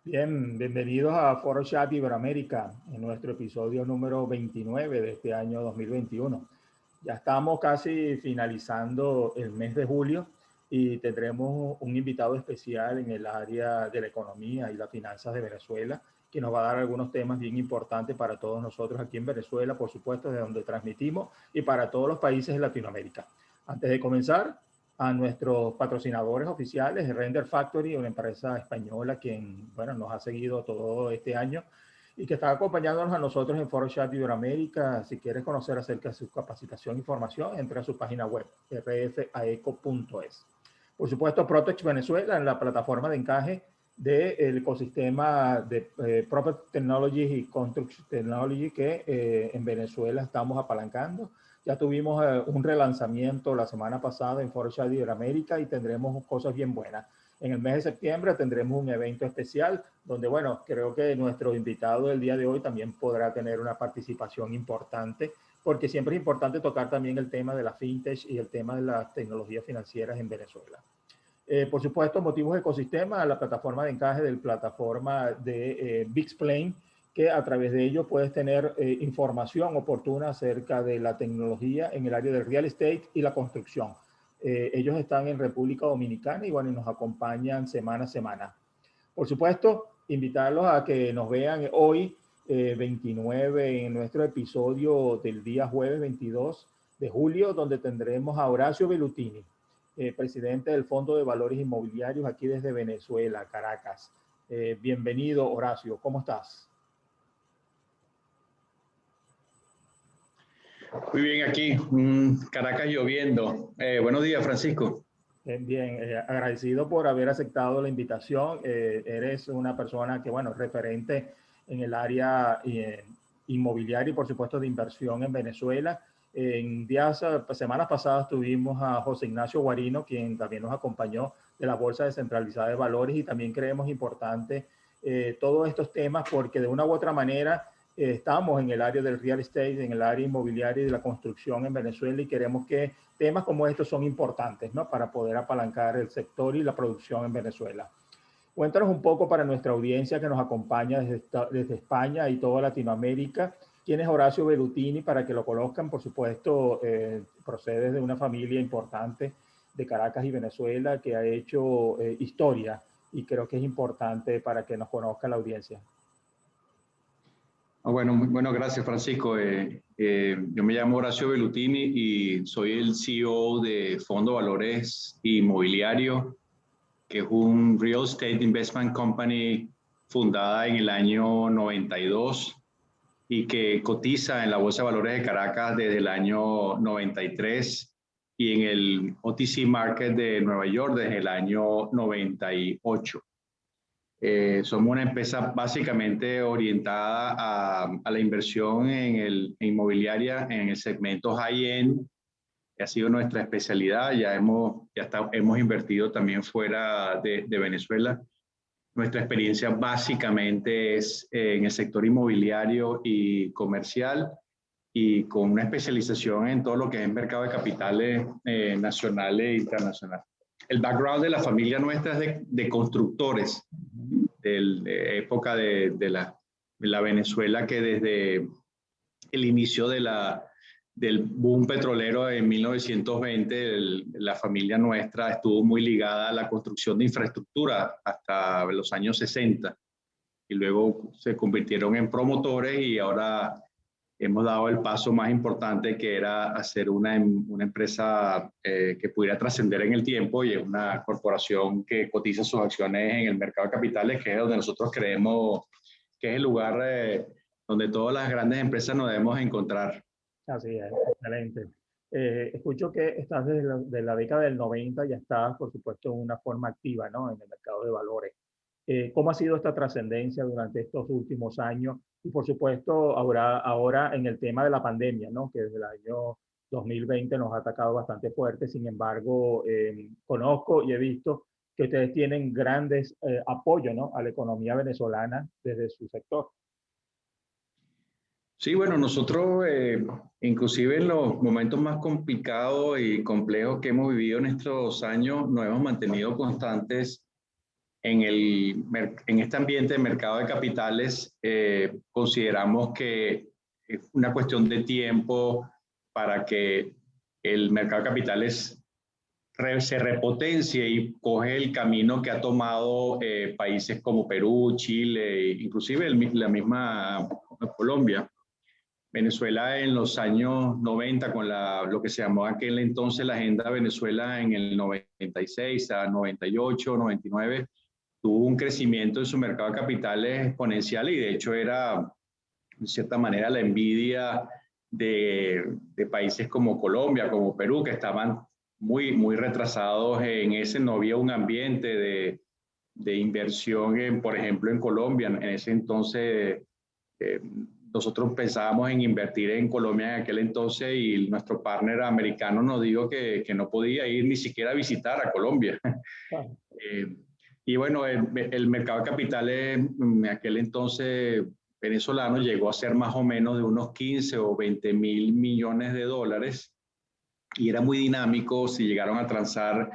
Bien, bienvenidos a Foro Chat Iberoamérica, en nuestro episodio número 29 de este año 2021. Ya estamos casi finalizando el mes de julio y tendremos un invitado especial en el área de la economía y las finanzas de Venezuela, que nos va a dar algunos temas bien importantes para todos nosotros aquí en Venezuela, por supuesto, de donde transmitimos, y para todos los países de Latinoamérica. Antes de comenzar, a nuestros patrocinadores oficiales, Render Factory, una empresa española quien, bueno, nos ha seguido todo este año y que está acompañándonos a nosotros en Foro Chat Iberoamérica. Si quieres conocer acerca de su capacitación e información, entra a su página web, rfaeco.es. Por supuesto, Protex Venezuela, en la plataforma de encaje del ecosistema de Property Technology y Construction Technology que en Venezuela estamos apalancando. Ya tuvimos un relanzamiento la semana pasada en Foro Chat Iberoamérica y tendremos cosas bien buenas. En el mes de septiembre tendremos un evento especial donde, bueno, creo que nuestro invitado del día de hoy también podrá tener una participación importante, porque siempre es importante tocar también el tema de la fintech y el tema de las tecnologías financieras en Venezuela. Por supuesto, motivos de ecosistema, la plataforma de encaje de la plataforma de Bixplane, que a través de ello puedes tener información oportuna acerca de la tecnología en el área del real estate y la construcción. Ellos están en República Dominicana y bueno, nos acompañan semana a semana. Por supuesto, invitarlos a que nos vean hoy, 29, en nuestro episodio del día jueves 22 de julio, donde tendremos a Horacio Velutini, presidente del Fondo de Valores Inmobiliarios aquí desde Venezuela, Caracas. Bienvenido, Horacio, ¿cómo estás? Muy bien, aquí, Caracas lloviendo. Buenos días, Francisco. Bien, agradecido por haber aceptado la invitación. Eres una persona que, bueno, referente en el área inmobiliaria y, por supuesto, de inversión en Venezuela. En semanas pasadas tuvimos a José Ignacio Guarino, quien también nos acompañó de la Bolsa Descentralizada de Valores, y también creemos importante todos estos temas porque de una u otra manera estamos en el área del real estate, en el área inmobiliaria y de la construcción en Venezuela, y queremos que temas como estos son importantes, ¿no? Para poder apalancar el sector y la producción en Venezuela. Cuéntanos un poco para nuestra audiencia que nos acompaña desde España y toda Latinoamérica. ¿Quién es Horacio Velutini? Para que lo conozcan, por supuesto, procede de una familia importante de Caracas y Venezuela que ha hecho historia, y creo que es importante para que nos conozca la audiencia. Bueno, gracias, Francisco. Yo me llamo Horacio Velutini y soy el CEO de Fondo Valores Inmobiliario, que es un Real Estate Investment Company fundada en el año 92 y que cotiza en la Bolsa de Valores de Caracas desde el año 93 y en el OTC Market de Nueva York desde el año 98. Somos una empresa básicamente orientada a la inversión en inmobiliaria en el segmento high-end, que ha sido nuestra especialidad. Hemos invertido también fuera de Venezuela. Nuestra experiencia básicamente es en el sector inmobiliario y comercial, y con una especialización en todo lo que es el mercado de capitales nacionales e internacionales. El background de la familia nuestra es de constructores, de época de la Venezuela, que desde el inicio del boom petrolero en 1920, la familia nuestra estuvo muy ligada a la construcción de infraestructura hasta los años 60, y luego se convirtieron en promotores, y ahora hemos dado el paso más importante, que era hacer una empresa que pudiera trascender en el tiempo, y es una corporación que cotiza sus acciones en el mercado de capitales, que es donde nosotros creemos que es el lugar donde todas las grandes empresas nos debemos encontrar. Así es, excelente. Escucho que estás desde la década del 90, ya estás, por supuesto, en una forma activa, ¿no? En el mercado de valores. ¿Cómo ha sido esta trascendencia durante estos últimos años? Y por supuesto, ahora en el tema de la pandemia, ¿no? Que desde el año 2020 nos ha atacado bastante fuerte. Sin embargo, conozco y he visto que ustedes tienen grandes apoyos, ¿no? A la economía venezolana desde su sector. Sí, bueno, nosotros inclusive en los momentos más complicados y complejos que hemos vivido en estos años, nos hemos mantenido constantes en este ambiente de mercado de capitales, consideramos que es una cuestión de tiempo para que el mercado de capitales se repotencie y coge el camino que ha tomado países como Perú, Chile, inclusive la misma Colombia. Venezuela en los años 90, con lo que se llamó aquel entonces la Agenda Venezuela en el 96 a 98, 99, tuvo un crecimiento en su mercado de capitales exponencial y de hecho era, de cierta manera, la envidia de países como Colombia, como Perú, que estaban muy retrasados en ese. No había un ambiente de inversión, por ejemplo, en Colombia. En ese entonces, nosotros pensábamos en invertir en Colombia en aquel entonces y nuestro partner americano nos dijo que no podía ir ni siquiera a visitar a Colombia. Claro. Y bueno, el mercado de capitales en aquel entonces venezolano llegó a ser más o menos de unos 15 o 20 mil millones de dólares y era muy dinámico. Si llegaron a transar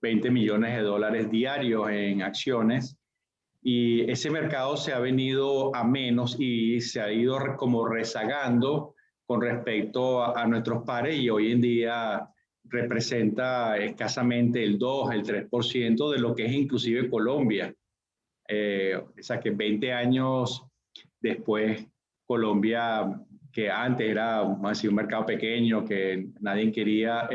20 millones de dólares diarios en acciones, y ese mercado se ha venido a menos y se ha ido como rezagando con respecto a nuestros pares, y hoy en día representa escasamente el 2, el 3% de lo que es inclusive Colombia. O sea que 20 años después, Colombia, que antes era así un mercado pequeño que nadie quería,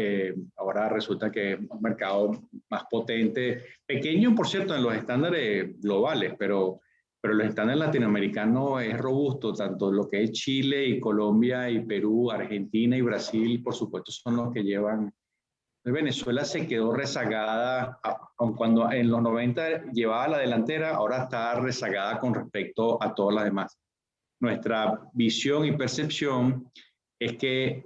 ahora resulta que es un mercado más potente, pequeño por cierto en los estándares globales, pero los estándares latinoamericanos es robusto, tanto lo que es Chile y Colombia y Perú, Argentina y Brasil, por supuesto, son los que llevan. Venezuela se quedó rezagada, aun cuando en los 90 llevaba la delantera, ahora está rezagada con respecto a todas las demás. Nuestra visión y percepción es que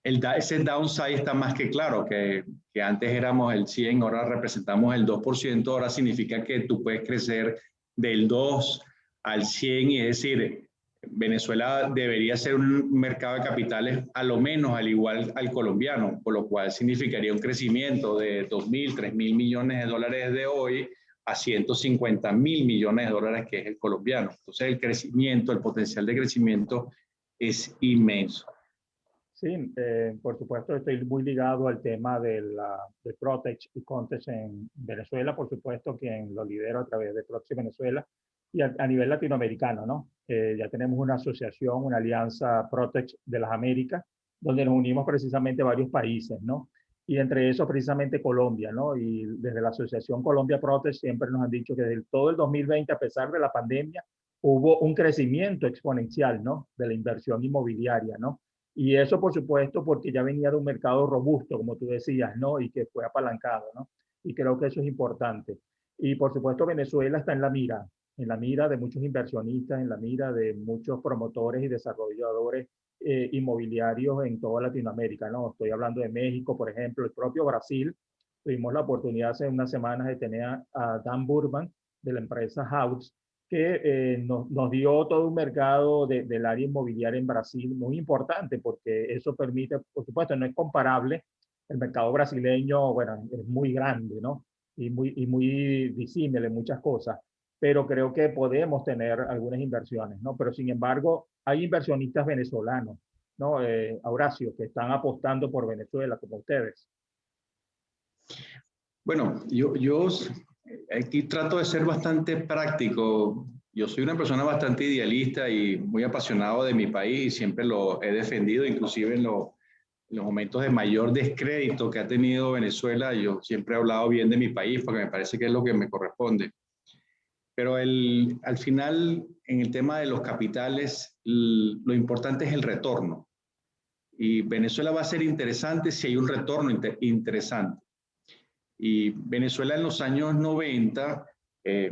ese downside está más que claro, que antes éramos el 100, ahora representamos el 2%, ahora significa que tú puedes crecer del 2 al 100, y es decir, Venezuela debería ser un mercado de capitales a lo menos al igual al colombiano, por lo cual significaría un crecimiento de 2.000, 3.000 millones de dólares de hoy a 150.000 millones de dólares, que es el colombiano. Entonces el crecimiento, el potencial de crecimiento es inmenso. Sí, por supuesto estoy muy ligado al tema de Protech y Contech en Venezuela, por supuesto quien lo lidero a través de Proxy Venezuela y a nivel latinoamericano, ¿no? Ya tenemos una asociación, una alianza Protech de las Américas, donde nos unimos precisamente varios países, ¿no? Y entre esos precisamente Colombia, ¿no? Y desde la asociación Colombia Protech siempre nos han dicho que desde todo el 2020, a pesar de la pandemia, hubo un crecimiento exponencial, ¿no? De la inversión inmobiliaria, ¿no? Y eso, por supuesto, porque ya venía de un mercado robusto, como tú decías, ¿no? Y que fue apalancado, ¿no? Y creo que eso es importante. Y, por supuesto, Venezuela está en la mira de muchos inversionistas, en la mira de muchos promotores y desarrolladores inmobiliarios en toda Latinoamérica, ¿no? Estoy hablando de México, por ejemplo, el propio Brasil. Tuvimos la oportunidad hace unas semanas de tener a Dan Burman de la empresa House, que nos dio todo un mercado del área inmobiliaria en Brasil muy importante, porque eso permite, por supuesto, no es comparable. El mercado brasileño, bueno, es muy grande, ¿no? Y muy disímil en muchas cosas, pero creo que podemos tener algunas inversiones, ¿no? Pero sin embargo, hay inversionistas venezolanos, ¿no? Horacio, que están apostando por Venezuela, como ustedes. Bueno, yo aquí trato de ser bastante práctico. Yo soy una persona bastante idealista y muy apasionado de mi país y siempre lo he defendido, inclusive en los momentos de mayor descrédito que ha tenido Venezuela. Yo siempre he hablado bien de mi país porque me parece que es lo que me corresponde. Pero al final, en el tema de los capitales, lo importante es el retorno. Y Venezuela va a ser interesante si hay un retorno interesante. Y Venezuela en los años 90,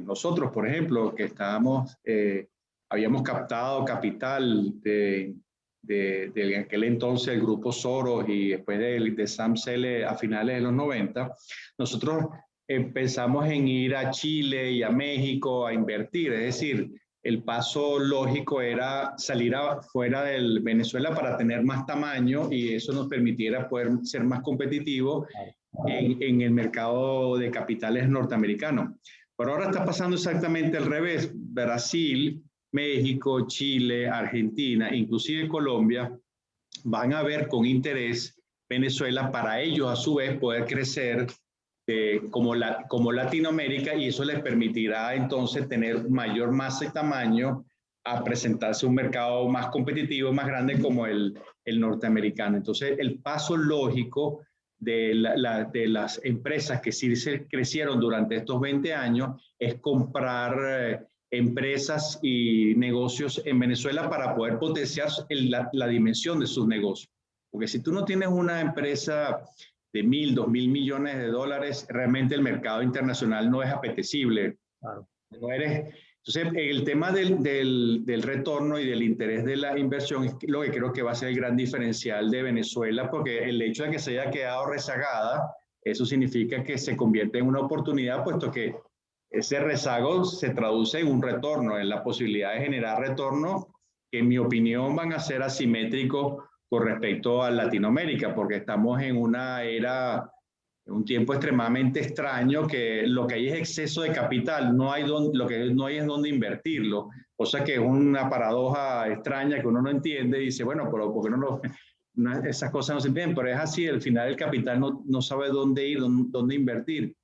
nosotros, por ejemplo, que habíamos captado capital de aquel entonces el grupo Soros y después de Sam Zell a finales de los 90, nosotros pensamos en ir a Chile y a México a invertir. Es decir, el paso lógico era salir fuera de Venezuela para tener más tamaño y eso nos permitiera poder ser más competitivos en el mercado de capitales norteamericano. Pero ahora está pasando exactamente al revés. Brasil, México, Chile, Argentina, inclusive Colombia, van a ver con interés Venezuela para ellos a su vez poder crecer como Latinoamérica, y eso les permitirá entonces tener mayor masa y tamaño a presentarse un mercado más competitivo, más grande como el norteamericano. Entonces el paso lógico de las empresas que sí se crecieron durante estos 20 años es comprar empresas y negocios en Venezuela para poder potenciar la dimensión de sus negocios. Porque si tú no tienes una empresa de 1.000, 2.000 millones de dólares, realmente el mercado internacional no es apetecible. Claro. No eres, entonces, el tema del retorno y del interés de la inversión es lo que creo que va a ser el gran diferencial de Venezuela, porque el hecho de que se haya quedado rezagada, eso significa que se convierte en una oportunidad, puesto que ese rezago se traduce en un retorno, en la posibilidad de generar retorno, que en mi opinión van a ser asimétricos con respecto a Latinoamérica, porque estamos en una era, en un tiempo extremadamente extraño, que lo que hay es exceso de capital, lo que no hay es dónde invertirlo, cosa que es una paradoja extraña que uno no entiende y dice, bueno, pero ¿por qué esas cosas no se entienden? Pero es así, al final el capital no sabe dónde ir, dónde invertir.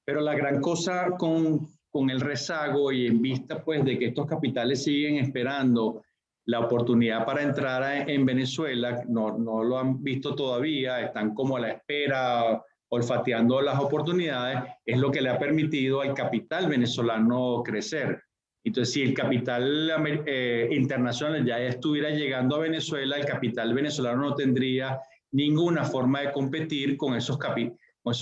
Pero la gran cosa con el rezago y en vista pues de que estos capitales siguen esperando la oportunidad para entrar en Venezuela, no lo han visto todavía, están como a la espera, olfateando las oportunidades, es lo que le ha permitido al capital venezolano crecer. Entonces, si el capital internacional ya estuviera llegando a Venezuela, el capital venezolano no tendría ninguna forma de competir con esos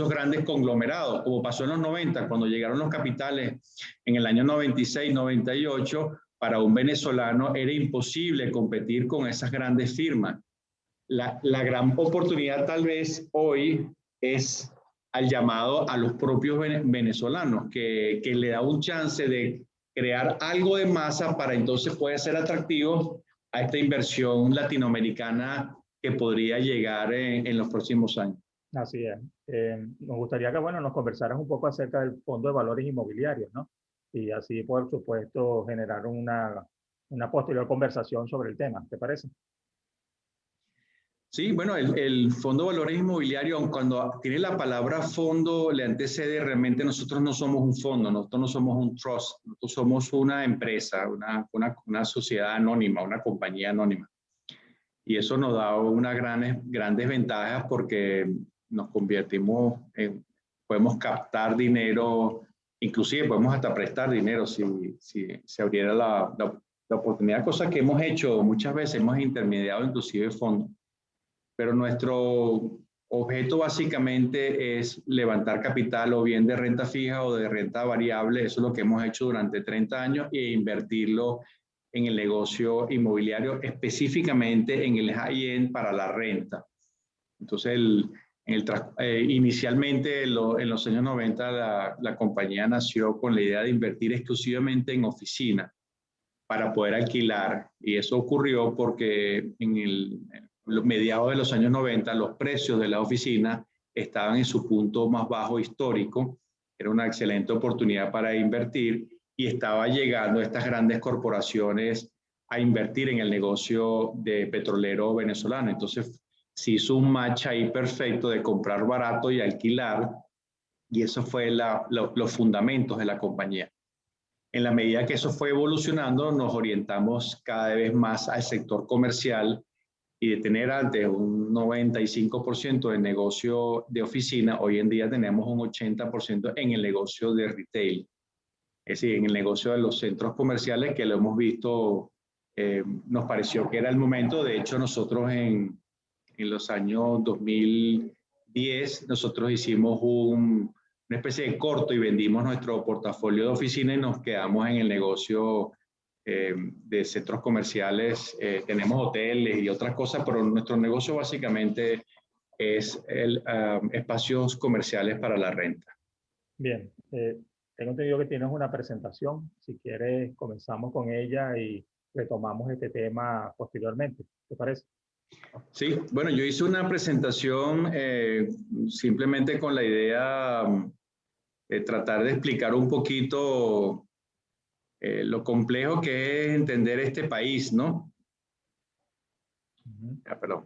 grandes conglomerados, como pasó en los 90, cuando llegaron los capitales en el año 96, 98, para un venezolano era imposible competir con esas grandes firmas. La gran oportunidad tal vez hoy es al llamado a los propios venezolanos, que le da un chance de crear algo de masa para entonces poder ser atractivos a esta inversión latinoamericana que podría llegar en los próximos años. Así es. Nos gustaría que, bueno, nos conversaras un poco acerca del Fondo de Valores Inmobiliarios, ¿no? Y así, por supuesto, generar una posterior conversación sobre el tema. ¿Te parece? Sí, bueno, el Fondo de Valores Inmobiliarios, cuando tiene la palabra fondo, le antecede, realmente nosotros no somos un fondo, nosotros no somos un trust, nosotros somos una empresa, una sociedad anónima, una compañía anónima. Y eso nos da unas grandes ventajas porque nos convertimos podemos captar dinero, inclusive podemos hasta prestar dinero si se abriera la oportunidad, cosa que hemos hecho muchas veces, hemos intermediado inclusive fondos. Pero nuestro objeto básicamente es levantar capital o bien de renta fija o de renta variable, eso es lo que hemos hecho durante 30 años, e invertirlo en el negocio inmobiliario, específicamente en el high-end para la renta. Entonces, inicialmente en los años 90 la compañía nació con la idea de invertir exclusivamente en oficina para poder alquilar, y eso ocurrió porque en los mediados de los años 90 los precios de la oficina estaban en su punto más bajo histórico, era una excelente oportunidad para invertir y estaba llegando estas grandes corporaciones a invertir en el negocio de petrolero venezolano. Entonces se hizo un match ahí perfecto de comprar barato y alquilar, y eso fue los fundamentos de la compañía. En la medida que eso fue evolucionando, nos orientamos cada vez más al sector comercial, y de tener antes un 95% de negocio de oficina, hoy en día tenemos un 80% en el negocio de retail. Es decir, en el negocio de los centros comerciales, que lo hemos visto, nos pareció que era el momento. De hecho, nosotros en los años 2010, nosotros hicimos una especie de corto y vendimos nuestro portafolio de oficina y nos quedamos en el negocio de centros comerciales. Tenemos hoteles y otras cosas, pero nuestro negocio básicamente es espacios comerciales para la renta. Bien, tengo entendido que tienes una presentación. Si quieres, comenzamos con ella y retomamos este tema posteriormente. ¿Te parece? Sí, bueno, yo hice una presentación simplemente con la idea tratar de explicar un poquito lo complejo que es entender este país, ¿no? Perdón.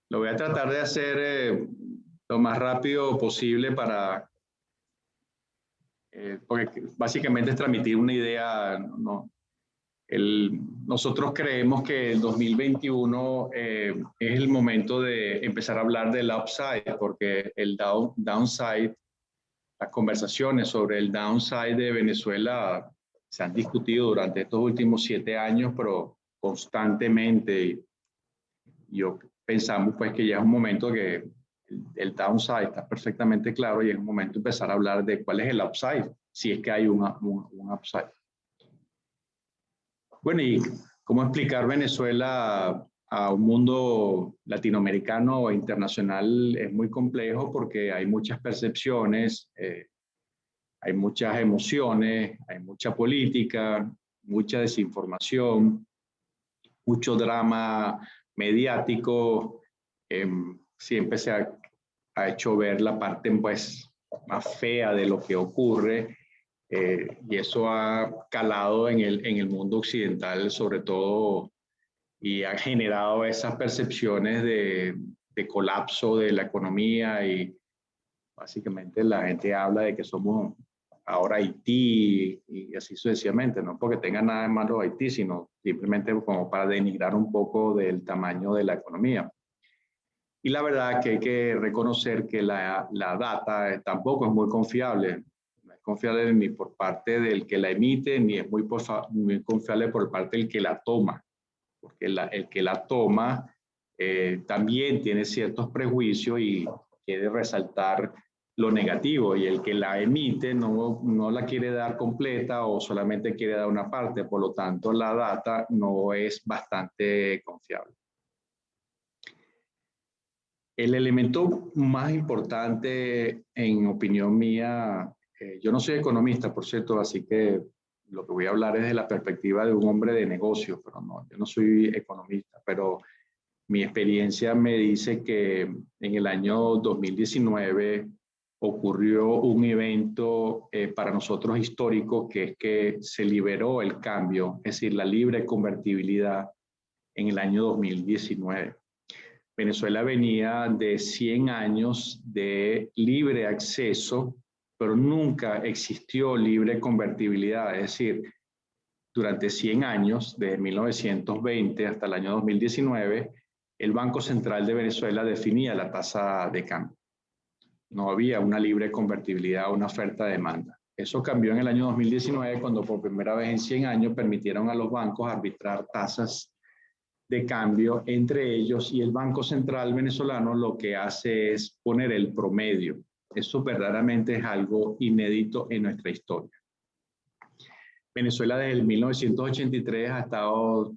Lo voy a tratar de hacer lo más rápido posible porque básicamente es transmitir una idea, ¿no? Nosotros creemos que el 2021 es el momento de empezar a hablar del upside, porque el downside, las conversaciones sobre el downside de Venezuela se han discutido durante estos últimos 7 años, pero constantemente. Yo pensamos pues que ya es un momento que el downside está perfectamente claro y es un momento de empezar a hablar de cuál es el upside, si es que hay un upside. Bueno, y cómo explicar Venezuela a un mundo latinoamericano o internacional es muy complejo porque hay muchas percepciones, hay muchas emociones, hay mucha política, mucha desinformación, mucho drama mediático. Siempre se ha hecho ver la parte pues, más fea de lo que ocurre. Y eso ha calado en el mundo occidental sobre todo y ha generado esas percepciones de colapso de la economía y básicamente la gente habla de que somos ahora Haití y así sucesivamente, no porque tenga nada de malo Haití, sino simplemente como para denigrar un poco del tamaño de la economía. Y la verdad que hay que reconocer que la data tampoco es muy confiable. No es confiable ni por parte del que la emite, ni es muy confiable por parte del que la toma. Porque el que la toma también tiene ciertos prejuicios y quiere resaltar lo negativo. Y el que la emite no la quiere dar completa o solamente quiere dar una parte. Por lo tanto, la data no es bastante confiable. El elemento más importante, en opinión mía, yo no soy economista, por cierto, así que lo que voy a hablar es de la perspectiva de un hombre de negocios, pero no, yo no soy economista, pero mi experiencia me dice que en el año 2019 ocurrió un evento para nosotros histórico, que es que se liberó el cambio, es decir, la libre convertibilidad en el año 2019. Venezuela venía de 100 años de libre acceso, pero nunca existió libre convertibilidad. Es decir, durante 100 años, desde 1920 hasta el año 2019, el Banco Central de Venezuela definía la tasa de cambio. No había una libre convertibilidad, una oferta-demanda. Eso cambió en el año 2019 cuando por primera vez en 100 años permitieron a los bancos arbitrar tasas de cambio entre ellos y el Banco Central venezolano lo que hace es poner el promedio. Eso verdaderamente es algo inédito en nuestra historia. Venezuela desde el 1983 ha estado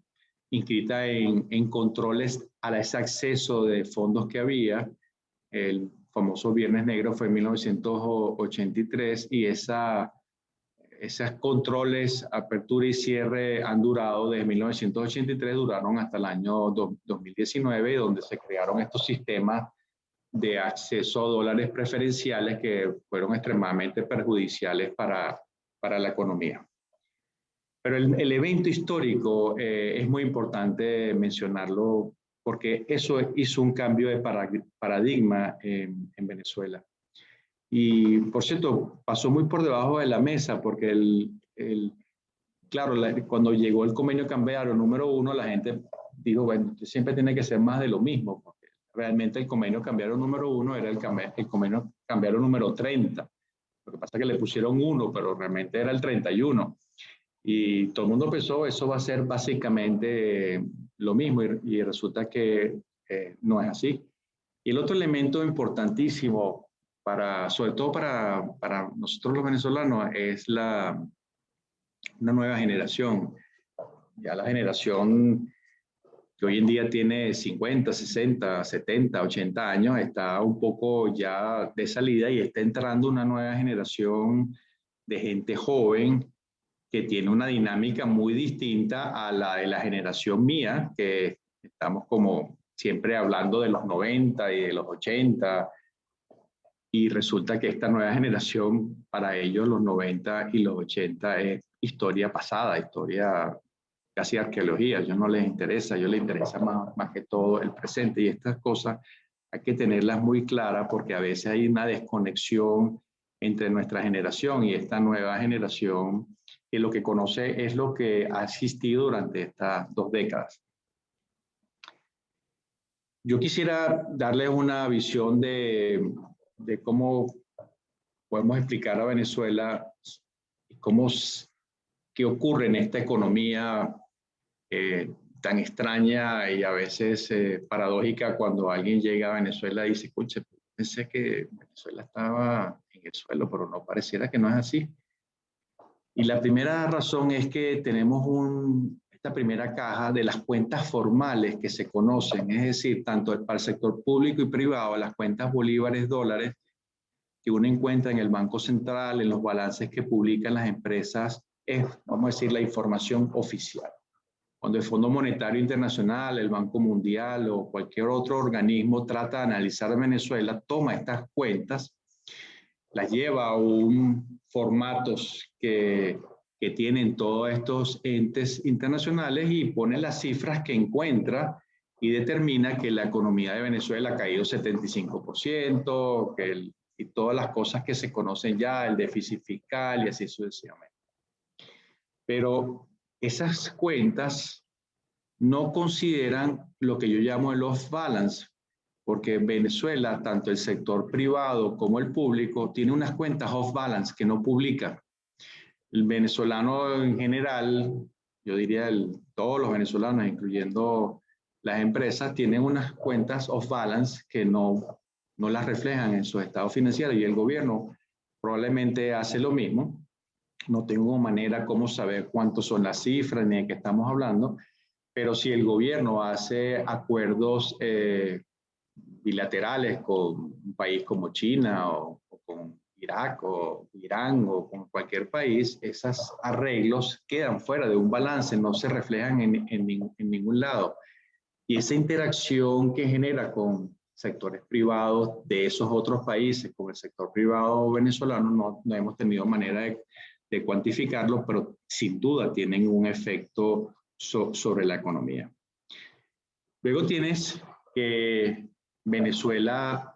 inscrita en controles a ese acceso de fondos que había. El famoso Viernes Negro fue en 1983 y esos controles, apertura y cierre han durado desde 1983, duraron hasta el año 2019, donde se crearon estos sistemas de acceso a dólares preferenciales que fueron extremadamente perjudiciales para la economía. Pero el evento histórico es muy importante mencionarlo porque eso hizo un cambio de paradigma en Venezuela. Y, por cierto, pasó muy por debajo de la mesa porque claro, cuando llegó el convenio cambiario número 1, la gente dijo, bueno, siempre tiene que ser más de lo mismo, porque realmente el convenio cambiario número 1 era el convenio cambiario número 30. Lo que pasa es que le pusieron 1, pero realmente era el 31. Y todo el mundo pensó, eso va a ser básicamente lo mismo, y resulta que no es así. Y el otro elemento importantísimo, sobre todo para nosotros los venezolanos, es una nueva generación. Ya la generación que hoy en día tiene 50, 60, 70, 80 años, está un poco ya de salida y está entrando una nueva generación de gente joven que tiene una dinámica muy distinta a la de la generación mía, que estamos como siempre hablando de los 90 y de los 80, Y resulta que esta nueva generación, para ellos los 90 y los 80 es historia pasada, historia casi arqueología. A ellos no les interesa, a ellos les interesa más que todo el presente. Y estas cosas hay que tenerlas muy claras porque a veces hay una desconexión entre nuestra generación y esta nueva generación, que lo que conoce es lo que ha existido durante estas 2 décadas. Yo quisiera darles una visión de cómo podemos explicar a Venezuela qué ocurre en esta economía tan extraña y a veces paradójica cuando alguien llega a Venezuela y dice, escucha, pensé que Venezuela estaba en el suelo, pero no, pareciera que no es así. Y la primera razón es que tenemos esta primera caja de las cuentas formales que se conocen, es decir, tanto para el sector público y privado, las cuentas bolívares, dólares, que uno encuentra en el Banco Central, en los balances que publican las empresas, es, vamos a decir, la información oficial. Cuando el Fondo Monetario Internacional, el Banco Mundial o cualquier otro organismo trata de analizar a Venezuela, toma estas cuentas, las lleva a formatos que tienen todos estos entes internacionales y pone las cifras que encuentra y determina que la economía de Venezuela ha caído 75%, y todas las cosas que se conocen ya, el déficit fiscal y así sucesivamente. Pero esas cuentas no consideran lo que yo llamo el off-balance, porque Venezuela, tanto el sector privado como el público, tiene unas cuentas off-balance que no publica. El venezolano en general, yo diría todos los venezolanos, incluyendo las empresas, tienen unas cuentas off-balance que no las reflejan en sus estados financieros y el gobierno probablemente hace lo mismo. No tengo manera cómo saber cuántos son las cifras ni de qué estamos hablando, pero si el gobierno hace acuerdos bilaterales con un país como China o con Irak o Irán o con cualquier país, esos arreglos quedan fuera de un balance, no se reflejan en ningún lado. Y esa interacción que genera con sectores privados de esos otros países, con el sector privado venezolano, no hemos tenido manera de cuantificarlo, pero sin duda tienen un efecto sobre la economía. Luego tienes que Venezuela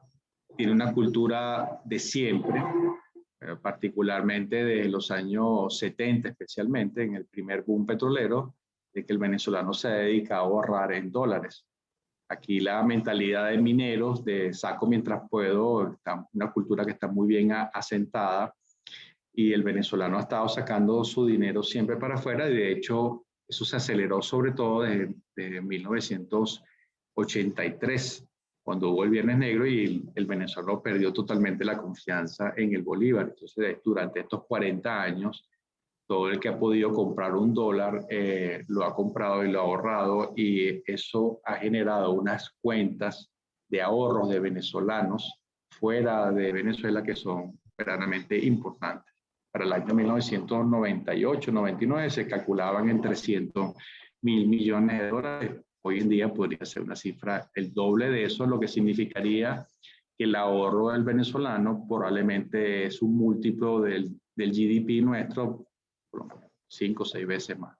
tiene una cultura de siempre, particularmente de los años 70 especialmente, en el primer boom petrolero, de que el venezolano se ha dedicado a ahorrar en dólares. Aquí la mentalidad de mineros, de saco mientras puedo, una cultura que está muy bien asentada, y el venezolano ha estado sacando su dinero siempre para afuera, y de hecho eso se aceleró sobre todo desde 1983, cuando hubo el Viernes Negro y el venezolano perdió totalmente la confianza en el bolívar. Entonces, durante estos 40 años, todo el que ha podido comprar un dólar lo ha comprado y lo ha ahorrado, y eso ha generado unas cuentas de ahorros de venezolanos fuera de Venezuela que son verdaderamente importantes. Para el año 1998-99 se calculaban en 300.000 millones de dólares. Hoy en día podría ser una cifra el doble de eso, lo que significaría que el ahorro del venezolano probablemente es un múltiplo del GDP nuestro, 5 o 6 veces más.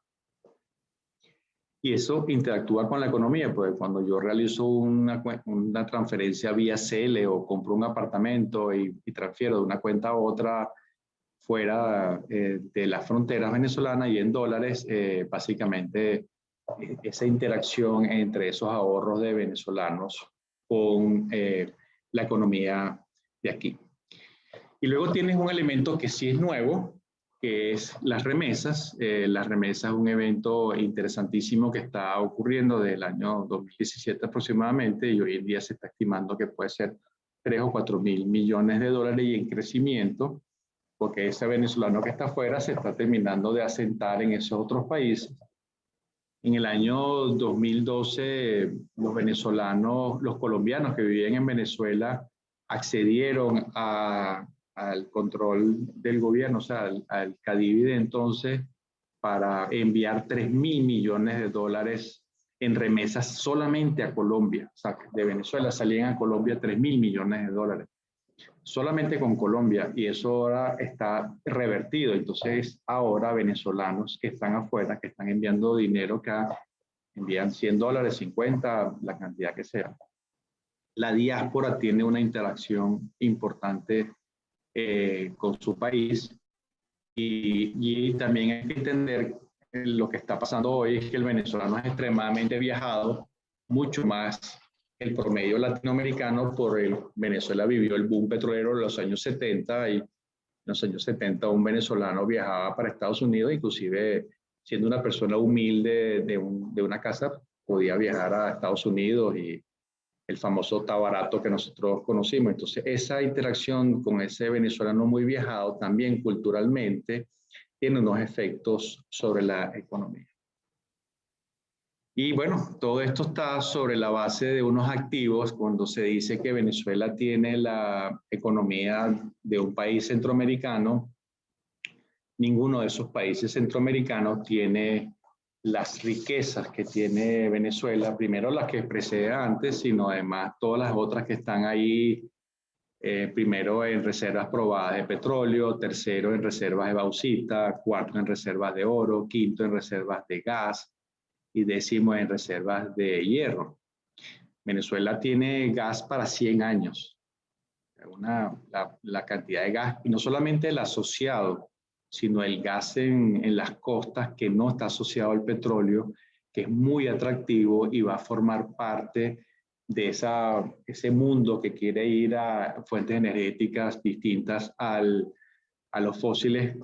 Y eso interactúa con la economía, porque cuando yo realizo una transferencia vía CELE o compro un apartamento y transfiero de una cuenta a otra fuera de las fronteras venezolanas y en dólares, básicamente esa interacción entre esos ahorros de venezolanos con la economía de aquí. Y luego tienes un elemento que sí es nuevo, que es las remesas. Las remesas es un evento interesantísimo que está ocurriendo desde el año 2017 aproximadamente, y hoy en día se está estimando que puede ser 3 o 4 mil millones de dólares y en crecimiento, porque ese venezolano que está afuera se está terminando de asentar en esos otros países. En el año 2012, los venezolanos, los colombianos que vivían en Venezuela accedieron al control del gobierno, o sea, al CADIVI de entonces, para enviar 3.000 millones de dólares en remesas solamente a Colombia. O sea, de Venezuela salían a Colombia 3.000 millones de dólares. solamente con Colombia, y eso ahora está revertido. Entonces, ahora venezolanos que están afuera, que están enviando dinero acá, envían $100, 50, la cantidad que sea. La diáspora tiene una interacción importante con su país y también hay que entender lo que está pasando hoy es que el venezolano es extremadamente viajado, mucho más el promedio latinoamericano. Venezuela vivió el boom petrolero en los años 70 y en los años 70 un venezolano viajaba para Estados Unidos, inclusive siendo una persona humilde de una casa, podía viajar a Estados Unidos y el famoso tabarato que nosotros conocimos. Entonces, esa interacción con ese venezolano muy viajado, también culturalmente, tiene unos efectos sobre la economía. Y bueno, todo esto está sobre la base de unos activos. Cuando se dice que Venezuela tiene la economía de un país centroamericano, ninguno de esos países centroamericanos tiene las riquezas que tiene Venezuela, primero las que precede antes, sino además todas las otras que están ahí, primero en reservas probadas de petróleo, tercero en reservas de bauxita, cuarto en reservas de oro, quinto en reservas de gas y décimo en reservas de hierro. Venezuela tiene gas para 100 años, la cantidad de gas, y no solamente el asociado, sino el gas en las costas que no está asociado al petróleo, que es muy atractivo y va a formar parte de ese mundo que quiere ir a fuentes energéticas distintas a los fósiles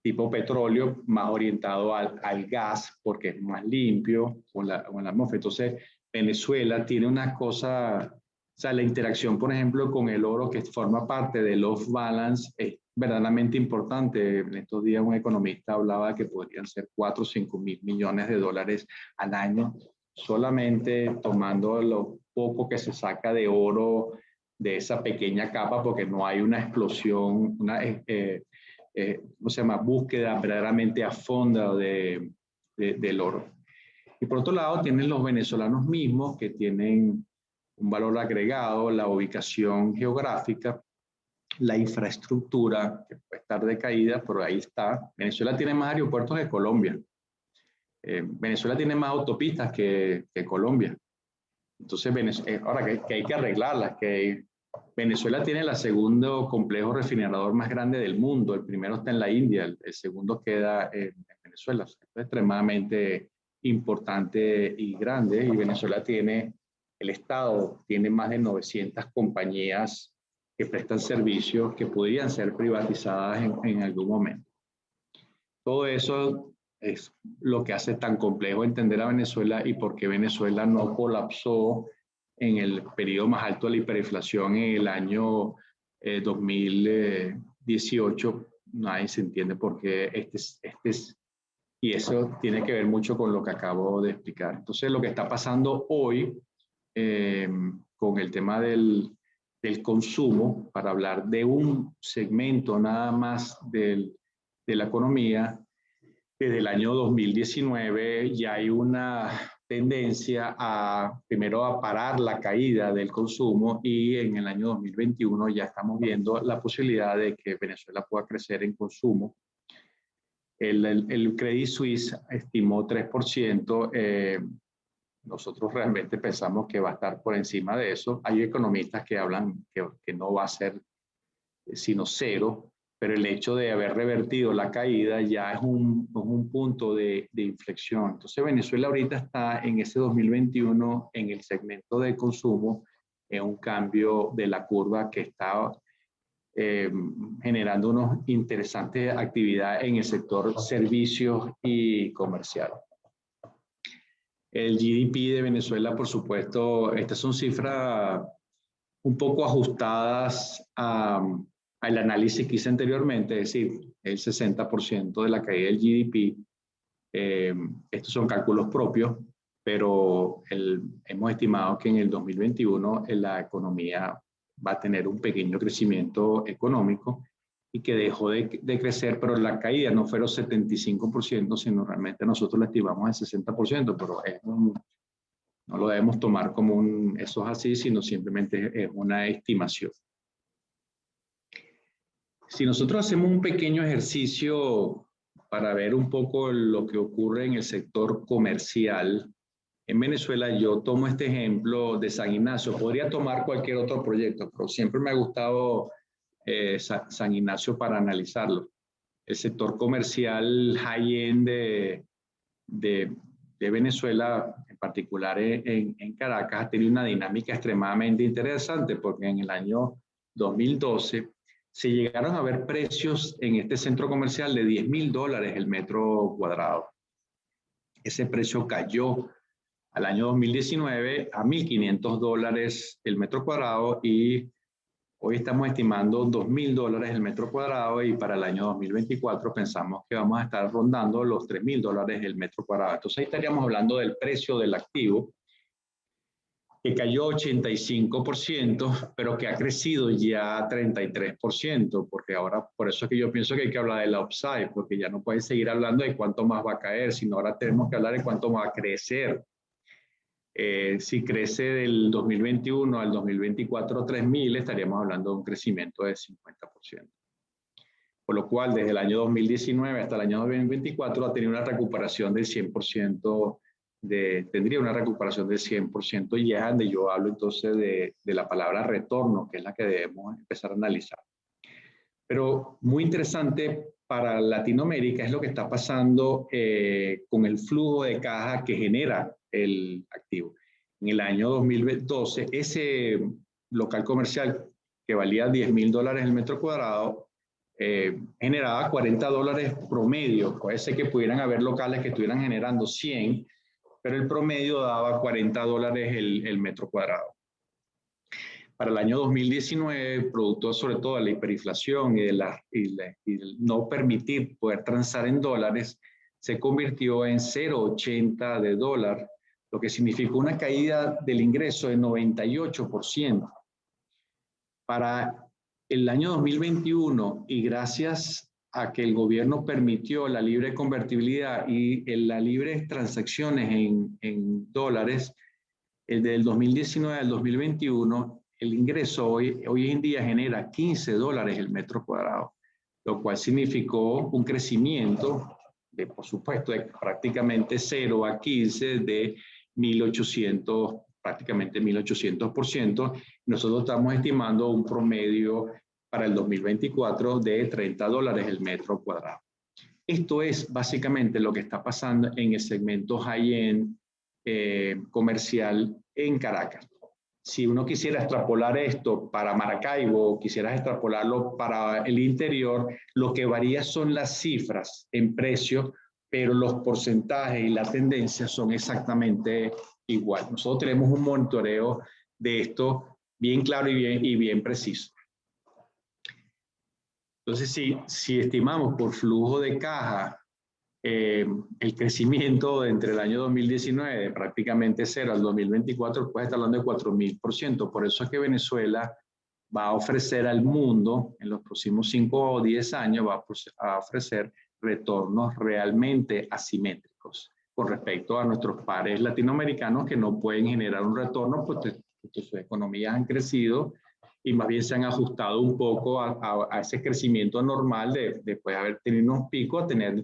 tipo petróleo, más orientado al gas, porque es más limpio con la atmósfera. Entonces, Venezuela tiene una cosa, o sea, la interacción, por ejemplo, con el oro, que forma parte del off-balance, es verdaderamente importante. En estos días un economista hablaba que podrían ser 4 o 5 mil millones de dólares al año, solamente tomando lo poco que se saca de oro de esa pequeña capa, porque no hay una explosión, ¿cómo se llama? Búsqueda verdaderamente a fondo del oro. Y por otro lado, tienen los venezolanos mismos que tienen un valor agregado, la ubicación geográfica, la infraestructura, que puede estar decaída, pero ahí está. Venezuela tiene más aeropuertos que Colombia. Venezuela tiene más autopistas que Colombia. Entonces, ahora que hay que arreglarlas, que Venezuela tiene el segundo complejo refinerador más grande del mundo. El primero está en la India, el segundo queda en Venezuela. Es extremadamente importante y grande. Y Venezuela tiene, el Estado tiene más de 900 compañías que prestan servicios que podrían ser privatizadas en algún momento. Todo eso es lo que hace tan complejo entender a Venezuela y por qué Venezuela no colapsó en el periodo más alto de la hiperinflación en el año 2018. Nadie se entiende por qué y eso tiene que ver mucho con lo que acabo de explicar. Entonces, lo que está pasando hoy con el tema del consumo, para hablar de un segmento nada más de la economía, desde el año 2019 ya hay una tendencia primero a parar la caída del consumo, y en el año 2021 ya estamos viendo la posibilidad de que Venezuela pueda crecer en consumo. El Credit Suisse estimó 3%. Nosotros realmente pensamos que va a estar por encima de eso. Hay economistas que hablan que no va a ser sino cero, pero el hecho de haber revertido la caída ya es un punto de inflexión. Entonces, Venezuela ahorita está en ese 2021 en el segmento de consumo, en un cambio de la curva que está generando unos interesantes actividades en el sector servicios y comercial. El GDP de Venezuela, por supuesto, estas son cifras un poco ajustadas al análisis que hice anteriormente, es decir, el 60% de la caída del GDP. Estos son cálculos propios, pero hemos estimado que en el 2021 la economía va a tener un pequeño crecimiento económico y que dejó de crecer, pero la caída no fue los 75%, sino realmente nosotros la estimamos en 60%, pero no lo debemos tomar como eso es así, sino simplemente es una estimación. Si nosotros hacemos un pequeño ejercicio para ver un poco lo que ocurre en el sector comercial, en Venezuela yo tomo este ejemplo de San Ignacio. Podría tomar cualquier otro proyecto, pero siempre me ha gustado San Ignacio para analizarlo. El sector comercial high-end de Venezuela, en particular en Caracas, ha tenido una dinámica extremadamente interesante porque en el año 2012 se llegaron a ver precios en este centro comercial de $10.000 el metro cuadrado. Ese precio cayó al año 2019 a $1.500 el metro cuadrado y hoy estamos estimando $2.000 el metro cuadrado y para el año 2024 pensamos que vamos a estar rondando los $3.000 el metro cuadrado. Entonces ahí estaríamos hablando del precio del activo que cayó 85%, pero que ha crecido ya 33%, porque ahora, por eso es que yo pienso que hay que hablar del upside, porque ya no pueden seguir hablando de cuánto más va a caer, sino ahora tenemos que hablar de cuánto va a crecer. Si crece del 2021 al 2024 3.000, estaríamos hablando de un crecimiento de 50%. Por lo cual, desde el año 2019 hasta el año 2024 ha tenido una recuperación del 100%, tendría una recuperación del 100%, y es donde yo hablo entonces de la palabra retorno, que es la que debemos empezar a analizar. Pero muy interesante para Latinoamérica es lo que está pasando con el flujo de caja que genera el activo. En el año 2012, ese local comercial que valía $10.000 el metro cuadrado, generaba $40 promedio. Puede ser que pudieran haber locales que estuvieran generando 100, pero el promedio daba $40 el metro cuadrado. Para el año 2019, producto sobre todo de la hiperinflación y de no permitir poder transar en dólares, se convirtió en 0,80 de dólar, lo que significó una caída del ingreso de 98%. Para el año 2021, y gracias a que el gobierno permitió la libre convertibilidad y las libres transacciones en dólares, del 2019 al 2021, el ingreso hoy en día genera $15 el metro cuadrado, lo cual significó un crecimiento de, por supuesto, de prácticamente 0 a 15 de 1.800, prácticamente 1.800%. Nosotros estamos estimando un promedio para el 2024 de $30 el metro cuadrado. Esto es básicamente lo que está pasando en el segmento high-end comercial en Caracas. Si uno quisiera extrapolar esto para Maracaibo, quisiera extrapolarlo para el interior, lo que varía son las cifras en precio, pero los porcentajes y la tendencia son exactamente igual. Nosotros tenemos un monitoreo de esto bien claro y bien preciso. Entonces, si estimamos por flujo de caja el crecimiento entre el año 2019 de prácticamente 0 al 2024, puede estar hablando de 4.000%. Por eso es que Venezuela va a ofrecer al mundo en los próximos 5 o 10 años, va a ofrecer retornos realmente asimétricos con respecto a nuestros pares latinoamericanos que no pueden generar un retorno porque sus economías han crecido y más bien se han ajustado un poco a ese crecimiento normal después de haber tenido unos picos a tener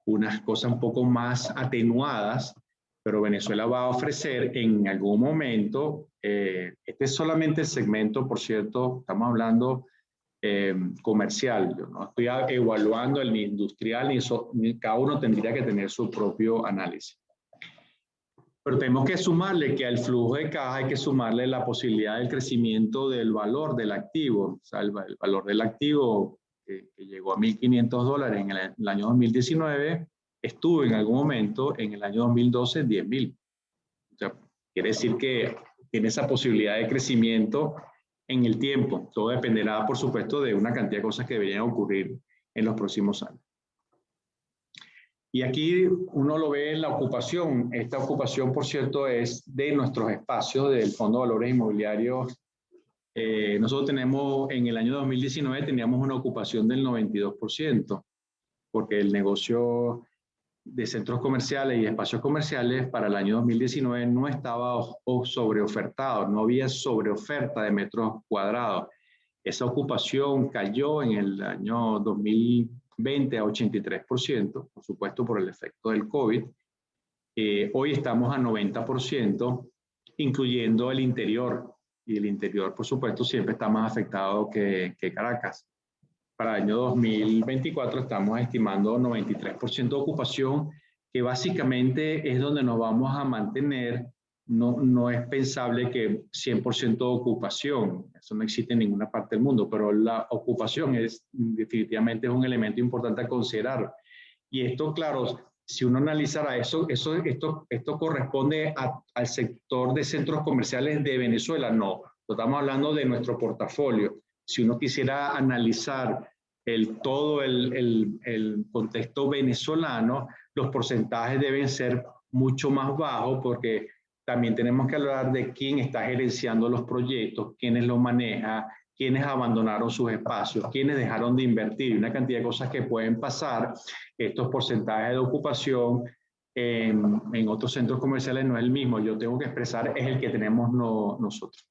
unas cosas un poco más atenuadas, pero Venezuela va a ofrecer en algún momento, este es solamente el segmento, por cierto, estamos hablando comercial, yo no estoy evaluando el industrial, ni cada uno tendría que tener su propio análisis. Pero tenemos que sumarle que al flujo de caja hay que sumarle la posibilidad del crecimiento del valor del activo, o sea, el valor del activo que llegó a $1.500 en el año 2019, estuvo en algún momento en el año 2012 $10.000. O sea, quiere decir que tiene esa posibilidad de crecimiento en el tiempo. Todo dependerá, por supuesto, de una cantidad de cosas que deberían ocurrir en los próximos años. Y aquí uno lo ve en la ocupación. Esta ocupación, por cierto, es de nuestros espacios del Fondo de Valores Inmobiliarios. Nosotros tenemos, en el año 2019 teníamos una ocupación del 92%, porque el negocio de centros comerciales y espacios comerciales para el año 2019 no estaba sobreofertado, no había sobreoferta de metros cuadrados. Esa ocupación cayó en el año 2020 a 83%, por supuesto por el efecto del COVID. Hoy estamos a 90%, incluyendo el interior. Y el interior, por supuesto, siempre está más afectado que Caracas. Para el año 2024 estamos estimando 93% de ocupación, que básicamente es donde nos vamos a mantener. No es pensable que 100% de ocupación, eso no existe en ninguna parte del mundo, pero la ocupación definitivamente es un elemento importante a considerar. Y esto, claro, si uno analizara esto corresponde al sector de centros comerciales de Venezuela. No, estamos hablando de nuestro portafolio. Si uno quisiera analizar todo el contexto venezolano, los porcentajes deben ser mucho más bajos, porque también tenemos que hablar de quién está gerenciando los proyectos, quiénes los maneja, quiénes abandonaron sus espacios, quiénes dejaron de invertir, una cantidad de cosas que pueden pasar. Estos porcentajes de ocupación en otros centros comerciales no es el mismo. Yo tengo que expresar es el que tenemos nosotros.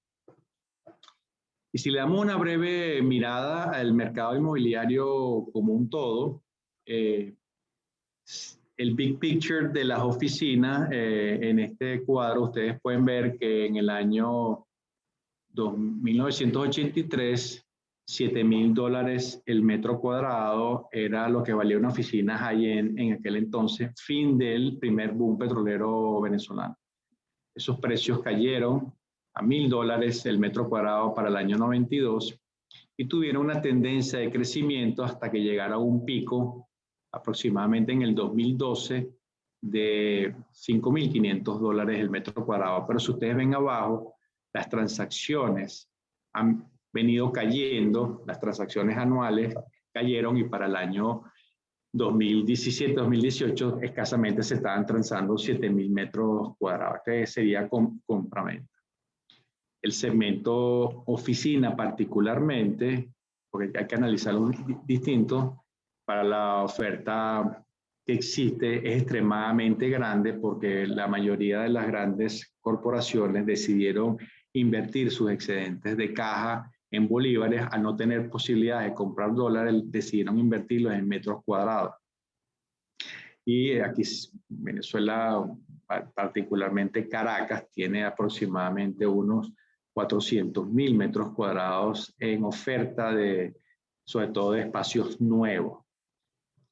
Y si le damos una breve mirada al mercado inmobiliario como un todo, el big picture de las oficinas, en este cuadro ustedes pueden ver que en el año 1983, $7,000 el metro cuadrado era lo que valía una oficina high-end en aquel entonces, fin del primer boom petrolero venezolano. Esos precios cayeron a $1,000 el metro cuadrado para el año 92 y tuvieron una tendencia de crecimiento hasta que llegara a un pico aproximadamente en el 2012 de $5,500 el metro cuadrado. Pero si ustedes ven abajo, las transacciones han venido cayendo, las transacciones anuales cayeron, y para el año 2017-2018 escasamente se estaban transando 7,000 metros cuadrados, que sería compraventa. El segmento oficina particularmente, porque hay que analizarlo distinto, para la oferta que existe es extremadamente grande, porque la mayoría de las grandes corporaciones decidieron invertir sus excedentes de caja en bolívares. Al no tener posibilidad de comprar dólares, decidieron invertirlos en metros cuadrados. Y aquí Venezuela, particularmente Caracas, tiene aproximadamente unos 400,000 metros cuadrados en oferta, sobre todo de espacios nuevos.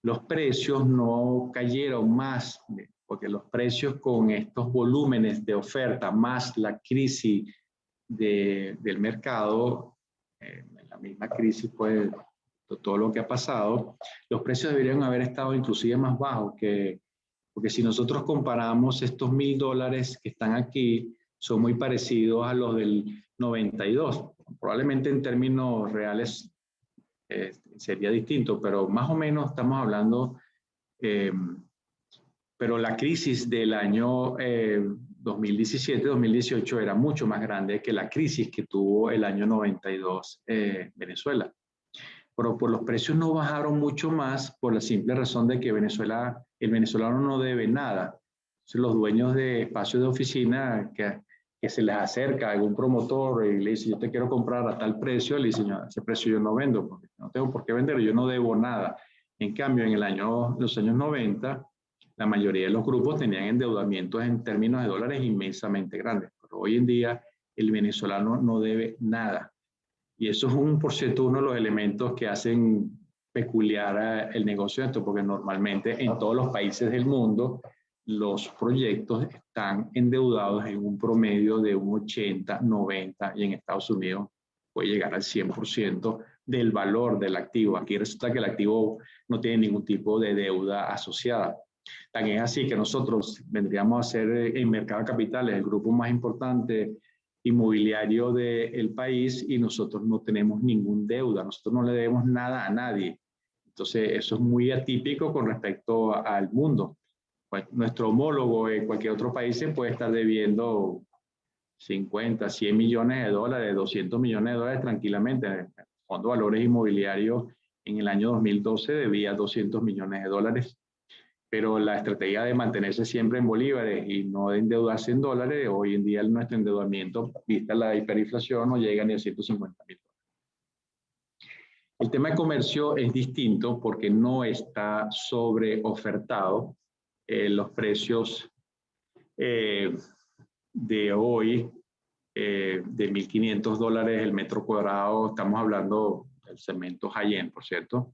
Los precios no cayeron más, porque los precios con estos volúmenes de oferta más la crisis del mercado, la misma crisis, pues todo lo que ha pasado, los precios deberían haber estado inclusive más bajos, porque si nosotros comparamos estos $1,000 que están aquí, son muy parecidos a los del 92. Probablemente en términos reales sería distinto, pero más o menos estamos hablando, pero la crisis del año 2017-2018 era mucho más grande que la crisis que tuvo el año 92 Venezuela. Pero por los precios no bajaron mucho más, por la simple razón de que el venezolano no debe nada. Entonces, los dueños de espacios de oficina que se les acerca a algún promotor y le dice: yo te quiero comprar a tal precio, le dice: no, ese precio yo no vendo, porque no tengo por qué vender, yo no debo nada. En cambio, en los años 90, la mayoría de los grupos tenían endeudamientos en términos de dólares inmensamente grandes. Pero hoy en día el venezolano no debe nada. Y eso es uno de los elementos que hacen peculiar el negocio de esto, porque normalmente en todos los países del mundo los proyectos están endeudados en un promedio de un 80, 90, y en Estados Unidos puede llegar al 100% del valor del activo. Aquí resulta que el activo no tiene ningún tipo de deuda asociada. Tan es así que nosotros vendríamos a ser, en mercado de capitales, el grupo más importante inmobiliario del país, y nosotros no tenemos ninguna deuda, nosotros no le debemos nada a nadie. Entonces eso es muy atípico con respecto al mundo. Pues nuestro homólogo en cualquier otro país puede estar debiendo 50, 100 millones de dólares, 200 millones de dólares tranquilamente. El Fondo de Valores Inmobiliarios en el año 2012 debía 200 millones de dólares. Pero la estrategia de mantenerse siempre en bolívares y no de endeudarse en dólares, hoy en día nuestro endeudamiento, vista la hiperinflación, no llega ni a 150,000 dólares. El tema de comercio es distinto porque no está sobreofertado. Los precios de hoy, de $1,500 el metro cuadrado, estamos hablando del cemento high-end, por cierto.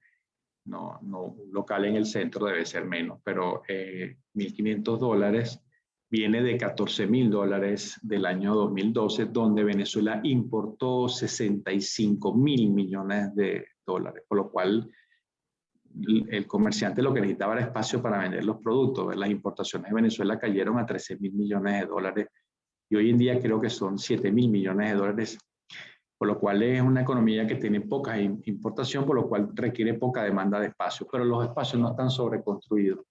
No, un local en el centro debe ser menos, pero $1,500 viene de $14,000 del año 2012, donde Venezuela importó $65,000 millones, por lo cual el comerciante lo que necesitaba era espacio para vender los productos. Las importaciones de Venezuela cayeron a $13,000 millones y hoy en día creo que son $7,000 millones, por lo cual es una economía que tiene poca importación, por lo cual requiere poca demanda de espacio, pero los espacios no están sobreconstruidos.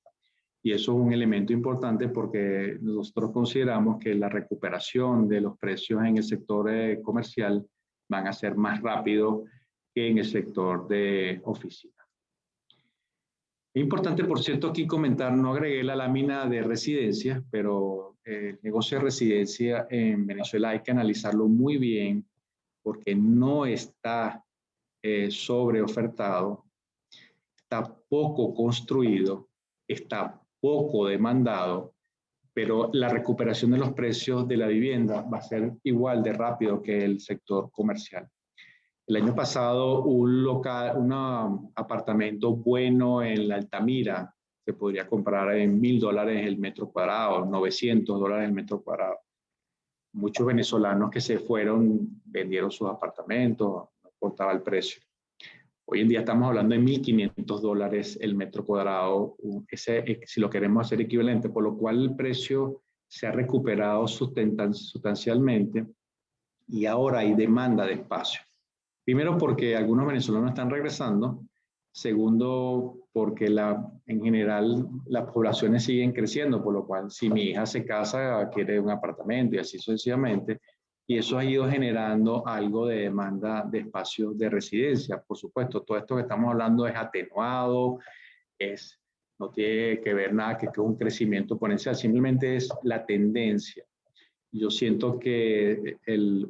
Y eso es un elemento importante porque nosotros consideramos que la recuperación de los precios en el sector comercial van a ser más rápido que en el sector de oficina. Es importante, por cierto, aquí comentar, no agregué la lámina de residencia, pero el negocio de residencia en Venezuela hay que analizarlo muy bien porque no está sobreofertado, está poco construido, está poco demandado, pero la recuperación de los precios de la vivienda va a ser igual de rápido que el sector comercial. El año pasado un apartamento bueno en la Altamira se podría comprar en $1,000 el metro cuadrado, $900 el metro cuadrado. Muchos venezolanos que se fueron vendieron sus apartamentos, no importaba el precio. Hoy en día estamos hablando de $1,500 el metro cuadrado, si lo queremos hacer equivalente, por lo cual el precio se ha recuperado sustancialmente y ahora hay demanda de espacio. Primero, porque algunos venezolanos están regresando. Segundo, porque en general las poblaciones siguen creciendo, por lo cual si mi hija se casa, quiere un apartamento y así sucesivamente. Y eso ha ido generando algo de demanda de espacios de residencia. Por supuesto, todo esto que estamos hablando es atenuado, no tiene que ver nada que un crecimiento exponencial, simplemente es la tendencia. Yo siento que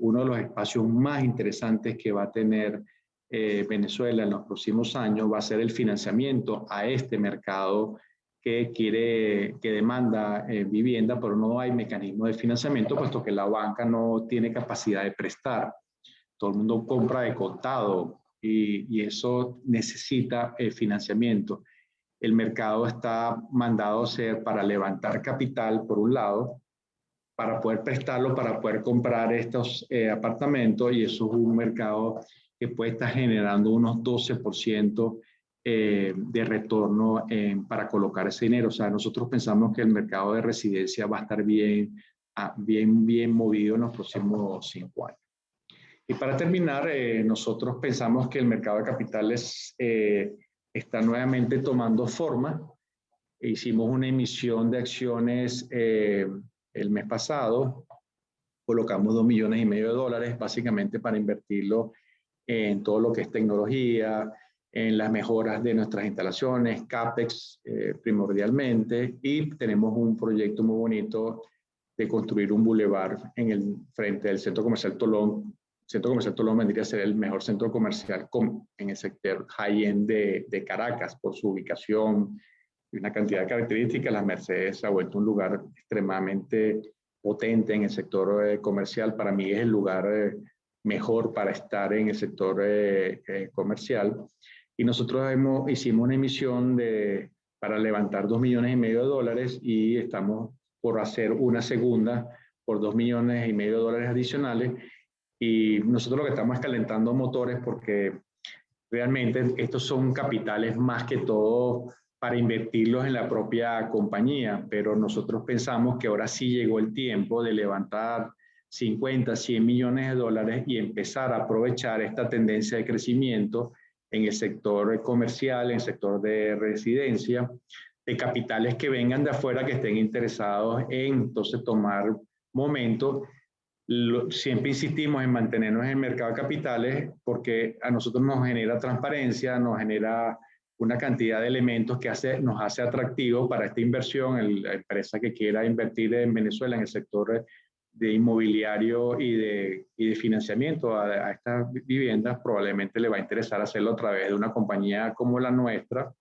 uno de los espacios más interesantes que va a tener Venezuela en los próximos años va a ser el financiamiento a este mercado que demanda vivienda, pero no hay mecanismo de financiamiento, puesto que la banca no tiene capacidad de prestar. Todo el mundo compra de contado y eso necesita financiamiento. El mercado está mandado a ser para levantar capital, por un lado, para poder prestarlo, para poder comprar estos apartamentos, y eso es un mercado que puede estar generando unos 12% de retorno para colocar ese dinero. O sea, nosotros pensamos que el mercado de residencia va a estar bien movido en los próximos 5 años. Y para terminar, nosotros pensamos que el mercado de capitales está nuevamente tomando forma. Hicimos una emisión de acciones el mes pasado, colocamos $2,5 millones, básicamente para invertirlo en todo lo que es tecnología, en las mejoras de nuestras instalaciones, CAPEX primordialmente, y tenemos un proyecto muy bonito de construir un bulevar en el frente del Centro Comercial Tolón. El Centro Comercial Tolón vendría a ser el mejor centro comercial en el sector high-end de Caracas, por su ubicación y una cantidad de características. Las Mercedes se ha vuelto un lugar extremadamente potente en el sector comercial. Para mí es el lugar mejor para estar en el sector comercial. Y nosotros hicimos una emisión para levantar $2,5 millones y estamos por hacer una segunda por $2,5 millones adicionales. Y nosotros lo que estamos es calentando motores porque realmente estos son capitales más que todo para invertirlos en la propia compañía, pero nosotros pensamos que ahora sí llegó el tiempo de levantar $50, $100 millones y empezar a aprovechar esta tendencia de crecimiento en el sector comercial, en el sector de residencia, de capitales que vengan de afuera que estén interesados en entonces tomar momento. Siempre insistimos en mantenernos en el mercado de capitales porque a nosotros nos genera transparencia, nos genera una cantidad de elementos que nos hace atractivo para esta inversión. La empresa que quiera invertir en Venezuela en el sector de inmobiliario y de financiamiento a estas viviendas, probablemente le va a interesar hacerlo a través de una compañía como la nuestra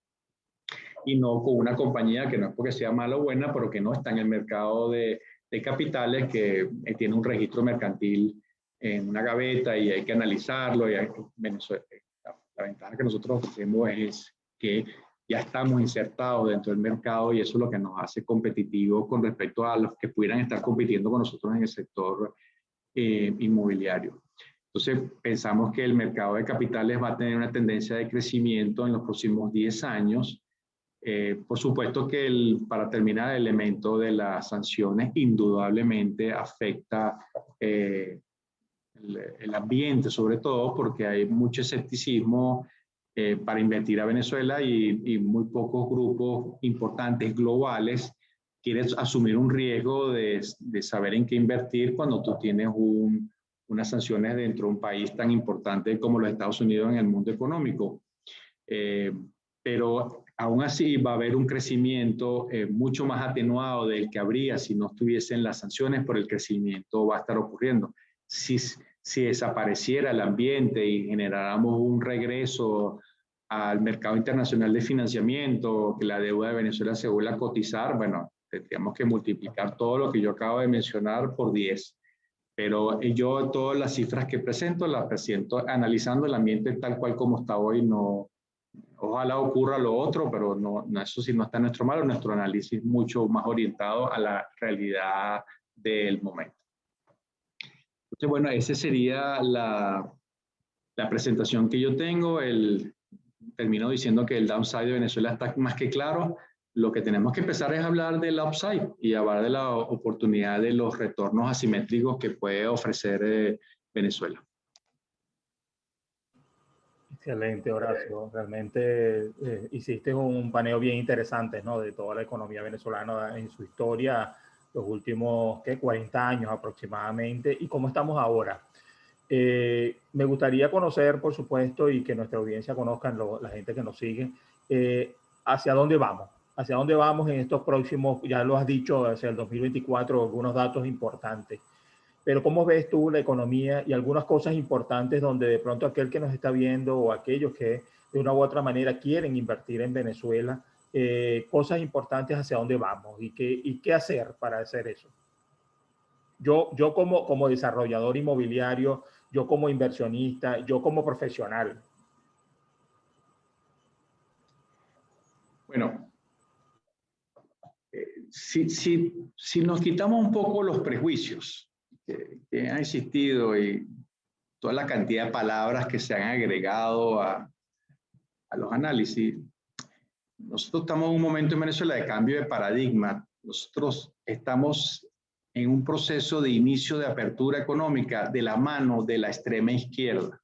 y no con una compañía que no es porque sea mala o buena, pero que no está en el mercado de capitales, que tiene un registro mercantil en una gaveta y hay que analizarlo. Y Venezuela, la ventaja que nosotros ofrecemos es que ya estamos insertados dentro del mercado y eso es lo que nos hace competitivos con respecto a los que pudieran estar compitiendo con nosotros en el sector inmobiliario. Entonces, pensamos que el mercado de capitales va a tener una tendencia de crecimiento en los próximos 10 años. Por supuesto que para terminar, el elemento de las sanciones indudablemente afecta el ambiente, sobre todo porque hay mucho escepticismo para invertir a Venezuela y muy pocos grupos importantes globales quieren asumir un riesgo de saber en qué invertir cuando tú tienes unas sanciones dentro de un país tan importante como los Estados Unidos en el mundo económico. Pero aún así va a haber un crecimiento mucho más atenuado del que habría si no estuviesen las sanciones, pero el crecimiento va a estar ocurriendo. Si desapareciera el ambiente y generáramos un regreso al mercado internacional de financiamiento, que la deuda de Venezuela se vuelva a cotizar, bueno, tendríamos que multiplicar todo lo que yo acabo de mencionar por 10. Pero yo todas las cifras que presento las presento analizando el ambiente tal cual como está hoy. No, ojalá ocurra lo otro, pero no, eso sí no está en nuestro mano, nuestro análisis mucho más orientado a la realidad del momento. Entonces, bueno, esa sería la presentación que yo tengo. Termino diciendo que el downside de Venezuela está más que claro. Lo que tenemos que empezar es hablar del upside y hablar de la oportunidad de los retornos asimétricos que puede ofrecer Venezuela. Excelente, Horacio. Realmente hiciste un paneo bien interesante, ¿no? De toda la economía venezolana en su historia, los últimos 40 años aproximadamente, y cómo estamos ahora. Me gustaría conocer, por supuesto, y que nuestra audiencia conozca, la gente que nos sigue, hacia dónde vamos en estos próximos, ya lo has dicho, hacia el 2024, algunos datos importantes. Pero ¿cómo ves tú la economía y algunas cosas importantes donde de pronto aquel que nos está viendo o aquellos que de una u otra manera quieren invertir en Venezuela, cosas importantes hacia dónde vamos y qué hacer para hacer eso? Yo como desarrollador inmobiliario, yo como inversionista, yo como profesional. Bueno, si nos quitamos un poco los prejuicios que han existido y toda la cantidad de palabras que se han agregado a los análisis, nosotros estamos en un momento en Venezuela de cambio de paradigma. Nosotros estamos en un proceso de inicio de apertura económica de la mano de la extrema izquierda.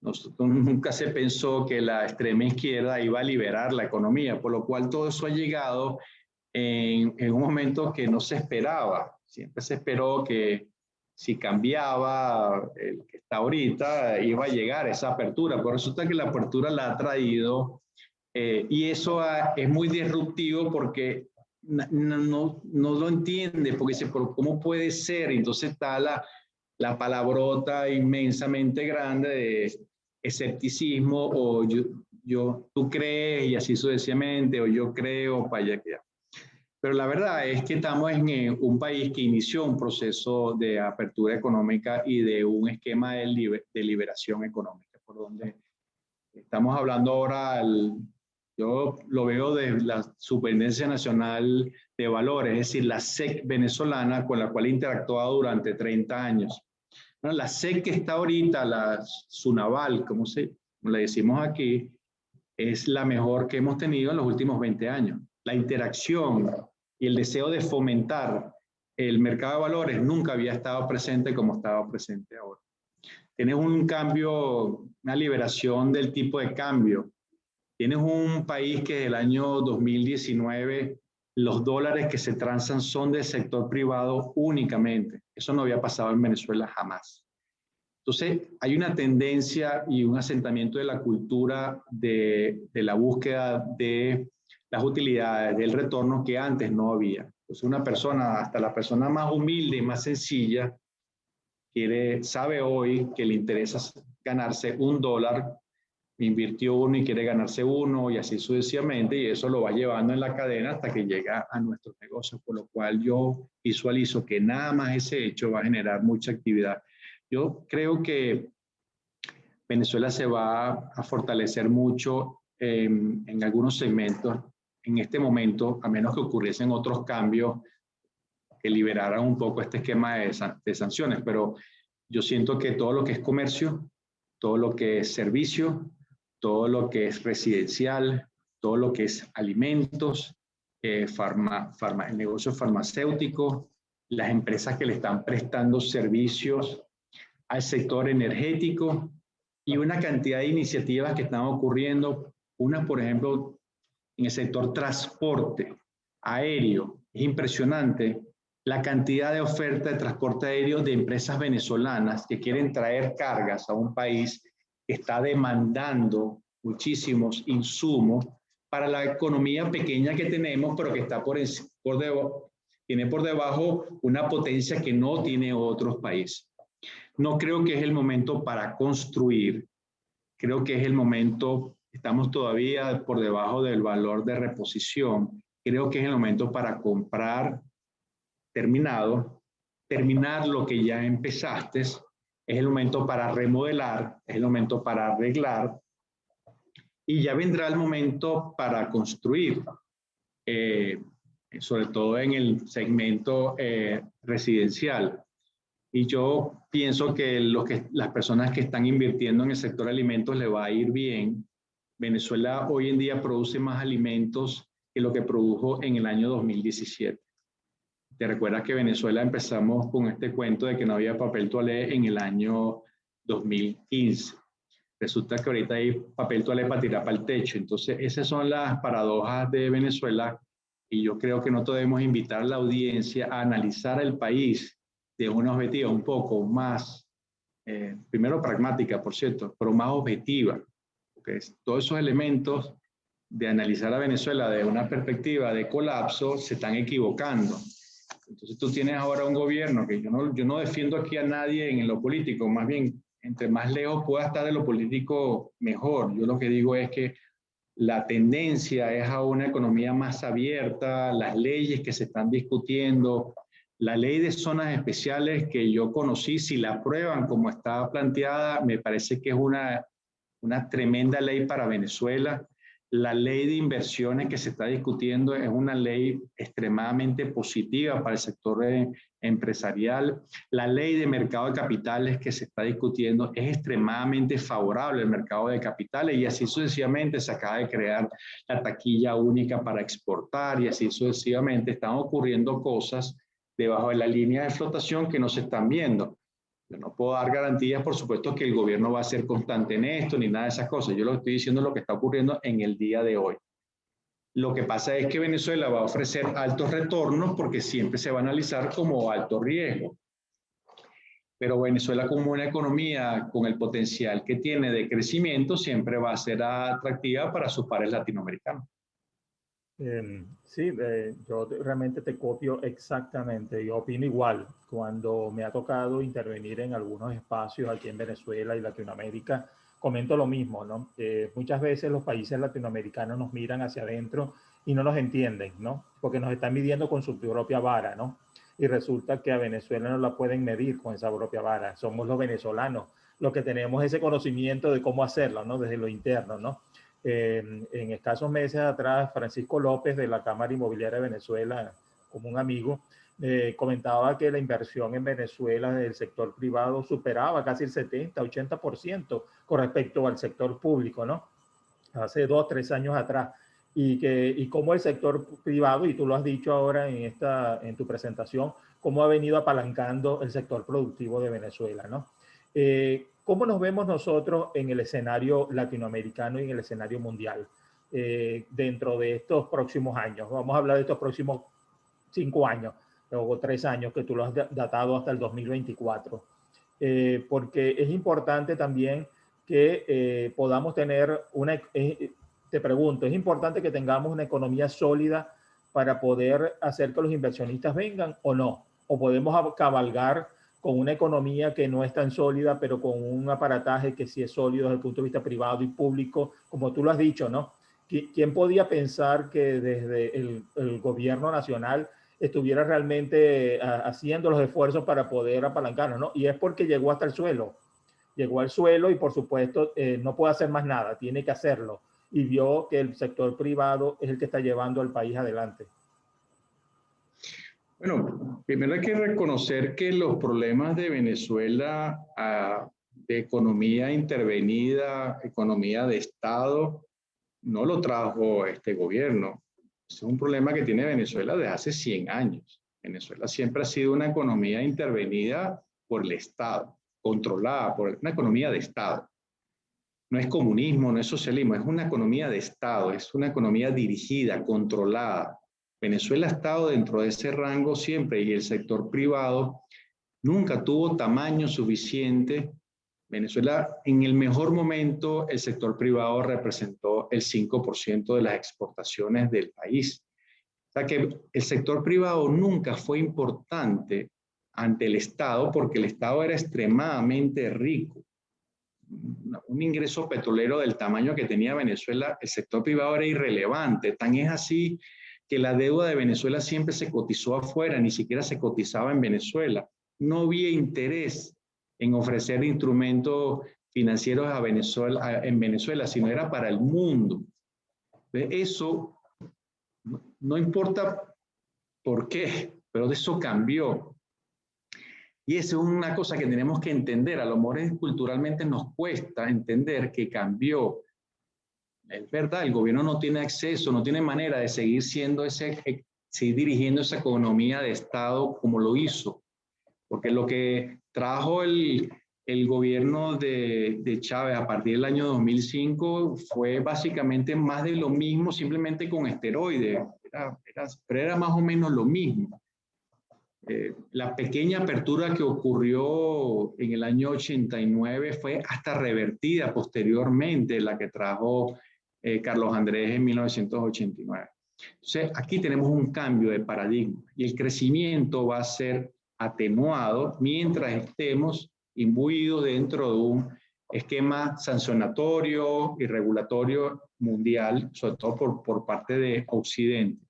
Nosotros, nunca se pensó que la extrema izquierda iba a liberar la economía, por lo cual todo eso ha llegado en un momento que no se esperaba. Siempre se esperó que si cambiaba el que está ahorita, iba a llegar esa apertura. Pero resulta que la apertura la ha traído y eso es muy disruptivo porque no lo entiende, porque dice, ¿cómo puede ser? Entonces está la palabrota inmensamente grande de escepticismo o tú crees y así sucesivamente, o yo creo para allá que ya. Pero la verdad es que estamos en un país que inició un proceso de apertura económica y de un esquema de liberación económica, por donde estamos hablando ahora, yo lo veo de la Superintendencia Nacional de Valores, es decir, la SEC venezolana con la cual he interactuado durante 30 años. Bueno, la SEC que está ahorita, la SUNAVAL, como le decimos aquí, es la mejor que hemos tenido en los últimos 20 años. La interacción y el deseo de fomentar el mercado de valores nunca había estado presente como estaba presente ahora. Tienes un cambio, una liberación del tipo de cambio. Tienes un país que desde el año 2019 los dólares que se transan son del sector privado únicamente. Eso no había pasado en Venezuela jamás. Entonces, hay una tendencia y un asentamiento de la cultura de la búsqueda de las utilidades, del retorno que antes no había. Pues una persona, hasta la persona más humilde y más sencilla, sabe hoy que le interesa ganarse $1, invirtió uno y quiere ganarse uno y así sucesivamente, y eso lo va llevando en la cadena hasta que llega a nuestros negocios, por lo cual yo visualizo que nada más ese hecho va a generar mucha actividad. Yo creo que Venezuela se va a fortalecer mucho en algunos segmentos en este momento, a menos que ocurriesen otros cambios que liberaran un poco este esquema de sanciones, pero yo siento que todo lo que es comercio, todo lo que es servicio, todo lo que es residencial, todo lo que es alimentos, el negocio farmacéutico, las empresas que le están prestando servicios al sector energético y una cantidad de iniciativas que están ocurriendo. Una, por ejemplo, en el sector transporte aéreo. Es impresionante la cantidad de oferta de transporte aéreo de empresas venezolanas que quieren traer cargas a un país que está demandando muchísimos insumos para la economía pequeña que tenemos, pero que está tiene por debajo una potencia que no tiene otros países. No creo que es el momento para construir, creo que es el momento, estamos todavía por debajo del valor de reposición, creo que es el momento para comprar terminar lo que ya empezaste, es el momento para remodelar, es el momento para arreglar y ya vendrá el momento para construir, sobre todo en el segmento residencial. Y yo pienso que las personas que están invirtiendo en el sector alimentos le va a ir bien. Venezuela hoy en día produce más alimentos que lo que produjo en el año 2017. Te recuerdas que Venezuela empezamos con este cuento de que no había papel toalé en el año 2015. Resulta que ahorita hay papel toalé para tirar para el techo. Entonces, esas son las paradojas de Venezuela y yo creo que no debemos invitar a la audiencia a analizar el país de una objetiva un poco más, primero pragmática, por cierto, pero más objetiva. Porque todos esos elementos de analizar a Venezuela de una perspectiva de colapso se están equivocando. Entonces tú tienes ahora un gobierno que yo no defiendo aquí a nadie en lo político, más bien, entre más lejos pueda estar de lo político, mejor. Yo lo que digo es que la tendencia es a una economía más abierta, las leyes que se están discutiendo, la ley de zonas especiales que yo conocí, si la aprueban como está planteada, me parece que es una tremenda ley para Venezuela. La ley de inversiones que se está discutiendo es una ley extremadamente positiva para el sector empresarial. La ley de mercado de capitales que se está discutiendo es extremadamente favorable al mercado de capitales y así sucesivamente se acaba de crear la taquilla única para exportar y así sucesivamente están ocurriendo cosas debajo de la línea de flotación que no se están viendo. Yo no puedo dar garantías, por supuesto, que el gobierno va a ser constante en esto, ni nada de esas cosas. Yo lo estoy diciendo lo que está ocurriendo en el día de hoy. Lo que pasa es que Venezuela va a ofrecer altos retornos porque siempre se va a analizar como alto riesgo. Pero Venezuela como una economía con el potencial que tiene de crecimiento siempre va a ser atractiva para sus pares latinoamericanos. Sí, yo realmente te copio exactamente. Yo opino igual. Cuando me ha tocado intervenir en algunos espacios aquí en Venezuela y Latinoamérica, comento lo mismo, ¿no? Muchas veces los países latinoamericanos nos miran hacia adentro y no nos entienden, ¿no? Porque nos están midiendo con su propia vara, ¿no? Y resulta que a Venezuela no la pueden medir con esa propia vara. Somos los venezolanos los que tenemos ese conocimiento de cómo hacerlo, ¿no? Desde lo interno, ¿no? En escasos meses atrás, Francisco López de la Cámara Inmobiliaria de Venezuela, como un amigo, comentaba que la inversión en Venezuela del sector privado superaba casi el 70-80% con respecto al sector público, ¿no? Hace 2-3 años atrás. Y cómo el sector privado, y tú lo has dicho ahora en tu presentación, cómo ha venido apalancando el sector productivo de Venezuela, ¿no? ¿Cómo nos vemos nosotros en el escenario latinoamericano y en el escenario mundial dentro de estos próximos años? Vamos a hablar de estos próximos 5 años o 3 años que tú lo has datado hasta el 2024. Porque es importante también que podamos tener te pregunto, ¿es importante que tengamos una economía sólida para poder hacer que los inversionistas vengan o no? ¿O podemos cabalgar con una economía que no es tan sólida, pero con un aparataje que sí es sólido desde el punto de vista privado y público, como tú lo has dicho, ¿no? ¿Quién podía pensar que desde el gobierno nacional estuviera realmente haciendo los esfuerzos para poder apalancarnos, ¿no? Y es porque llegó hasta el suelo. Llegó al suelo y, por supuesto, no puede hacer más nada, tiene que hacerlo. Y vio que el sector privado es el que está llevando al país adelante. Bueno, primero hay que reconocer que los problemas de Venezuela, de economía intervenida, economía de Estado, no lo trajo este gobierno. Es un problema que tiene Venezuela desde hace 100 años. Venezuela siempre ha sido una economía intervenida por el Estado, controlada por una economía de Estado. No es comunismo, no es socialismo, es una economía de Estado, es una economía dirigida, controlada. Venezuela ha estado dentro de ese rango siempre y el sector privado nunca tuvo tamaño suficiente. Venezuela, en el mejor momento, el sector privado representó el 5% de las exportaciones del país. O sea que el sector privado nunca fue importante ante el Estado porque el Estado era extremadamente rico. Un ingreso petrolero del tamaño que tenía Venezuela, el sector privado era irrelevante. Tan es así que la deuda de Venezuela siempre se cotizó afuera, ni siquiera se cotizaba en Venezuela. No había interés en ofrecer instrumentos financieros a Venezuela, en Venezuela, sino era para el mundo. Eso no importa por qué, pero de eso cambió. Y eso es una cosa que tenemos que entender. A lo mejor culturalmente nos cuesta entender que cambió. Es verdad, el gobierno no tiene acceso, no tiene manera de seguir seguir dirigiendo esa economía de Estado como lo hizo. Porque lo que trajo el gobierno de Chávez a partir del año 2005 fue básicamente más de lo mismo, simplemente con esteroides. Pero era más o menos lo mismo. La pequeña apertura que ocurrió en el año 89 fue hasta revertida posteriormente, la que trajo Carlos Andrés en 1989. Entonces, aquí tenemos un cambio de paradigma y el crecimiento va a ser atenuado mientras estemos imbuidos dentro de un esquema sancionatorio y regulatorio mundial, sobre todo por parte de Occidente.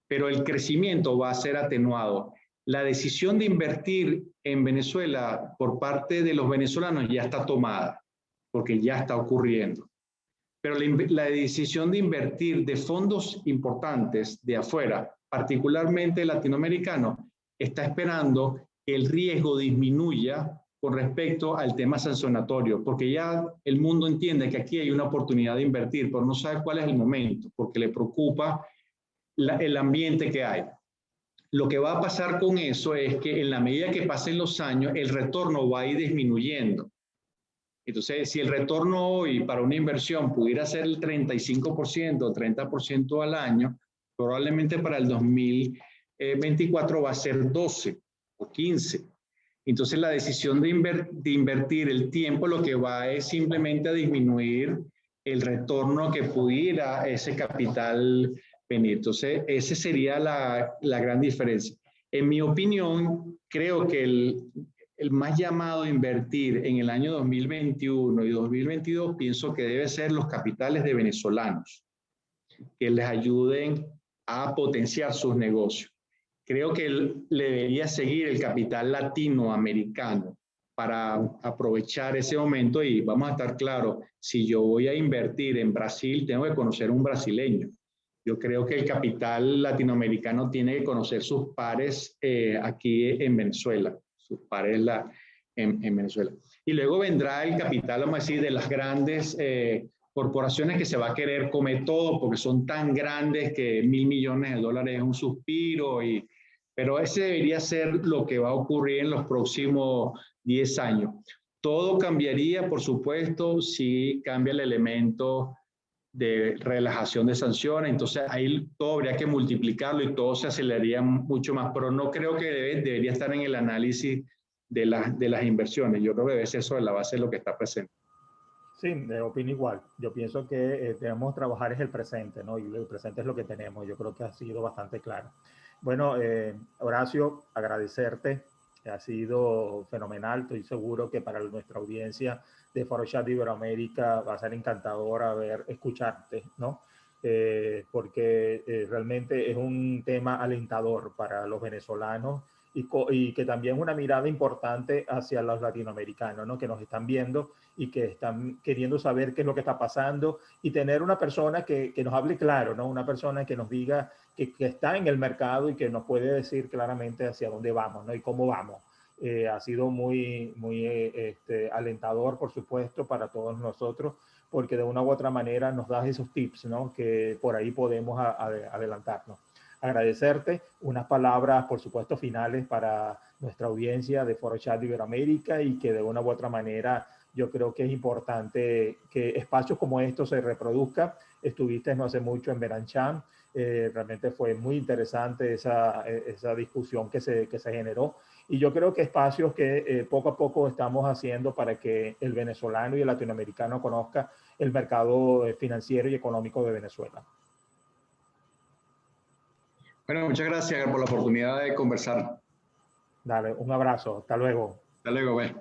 Pero el crecimiento va a ser atenuado. La decisión de invertir en Venezuela por parte de los venezolanos ya está tomada, porque ya está ocurriendo. Pero la decisión de invertir de fondos importantes de afuera, particularmente latinoamericanos, está esperando que el riesgo disminuya con respecto al tema sancionatorio, porque ya el mundo entiende que aquí hay una oportunidad de invertir, pero no sabe cuál es el momento, porque le preocupa el ambiente que hay. Lo que va a pasar con eso es que en la medida que pasen los años, el retorno va a ir disminuyendo. Entonces, si el retorno hoy para una inversión pudiera ser el 35%, 30% al año, probablemente para el 2024 va a ser 12 o 15. Entonces, la decisión de invertir el tiempo lo que va es simplemente a disminuir el retorno que pudiera ese capital venir. Entonces, esa sería la gran diferencia. En mi opinión, creo que el más llamado a invertir en el año 2021 y 2022, pienso que debe ser los capitales de venezolanos, que les ayuden a potenciar sus negocios. Creo que le debería seguir el capital latinoamericano para aprovechar ese momento y vamos a estar claros, si yo voy a invertir en Brasil, tengo que conocer un brasileño. Yo creo que el capital latinoamericano tiene que conocer sus pares aquí en Venezuela, sus pares en Venezuela. Y luego vendrá el capital, vamos a decir, de las grandes corporaciones que se va a querer comer todo porque son tan grandes que $1.000 millones es un suspiro. Pero ese debería ser lo que va a ocurrir en los próximos 10 años. Todo cambiaría, por supuesto, si cambia el elemento de relajación de sanciones, entonces ahí todo habría que multiplicarlo y todo se aceleraría mucho más, pero no creo que debería estar en el análisis de las inversiones. Yo creo que debe ser sobre la base de lo que está presente. Sí, opino igual. Yo pienso que debemos trabajar es el presente, ¿no? Y el presente es lo que tenemos. Yo creo que ha sido bastante claro. Bueno, Horacio, agradecerte. Ha sido fenomenal. Estoy seguro que para nuestra audiencia de ForoChat de Iberoamérica va a ser encantador escucharte, ¿no? Porque realmente es un tema alentador para los venezolanos y que también es una mirada importante hacia los latinoamericanos, ¿no? Que nos están viendo y que están queriendo saber qué es lo que está pasando y tener una persona que nos hable claro, ¿no? Una persona que nos diga que está en el mercado y que nos puede decir claramente hacia dónde vamos, ¿no? Y cómo vamos. Ha sido muy alentador, por supuesto, para todos nosotros, porque de una u otra manera nos das esos tips, ¿no? Que por ahí podemos adelantarnos. Agradecerte unas palabras, por supuesto, finales para nuestra audiencia de ForoChat de Iberoamérica y que de una u otra manera yo creo que es importante que espacios como estos se reproduzcan. Estuviste no hace mucho en Beranchán, realmente fue muy interesante esa discusión que se generó. Y yo creo que espacios que poco a poco estamos haciendo para que el venezolano y el latinoamericano conozca el mercado financiero y económico de Venezuela. Bueno, muchas gracias por la oportunidad de conversar. Dale, un abrazo. Hasta luego. Hasta luego, güey.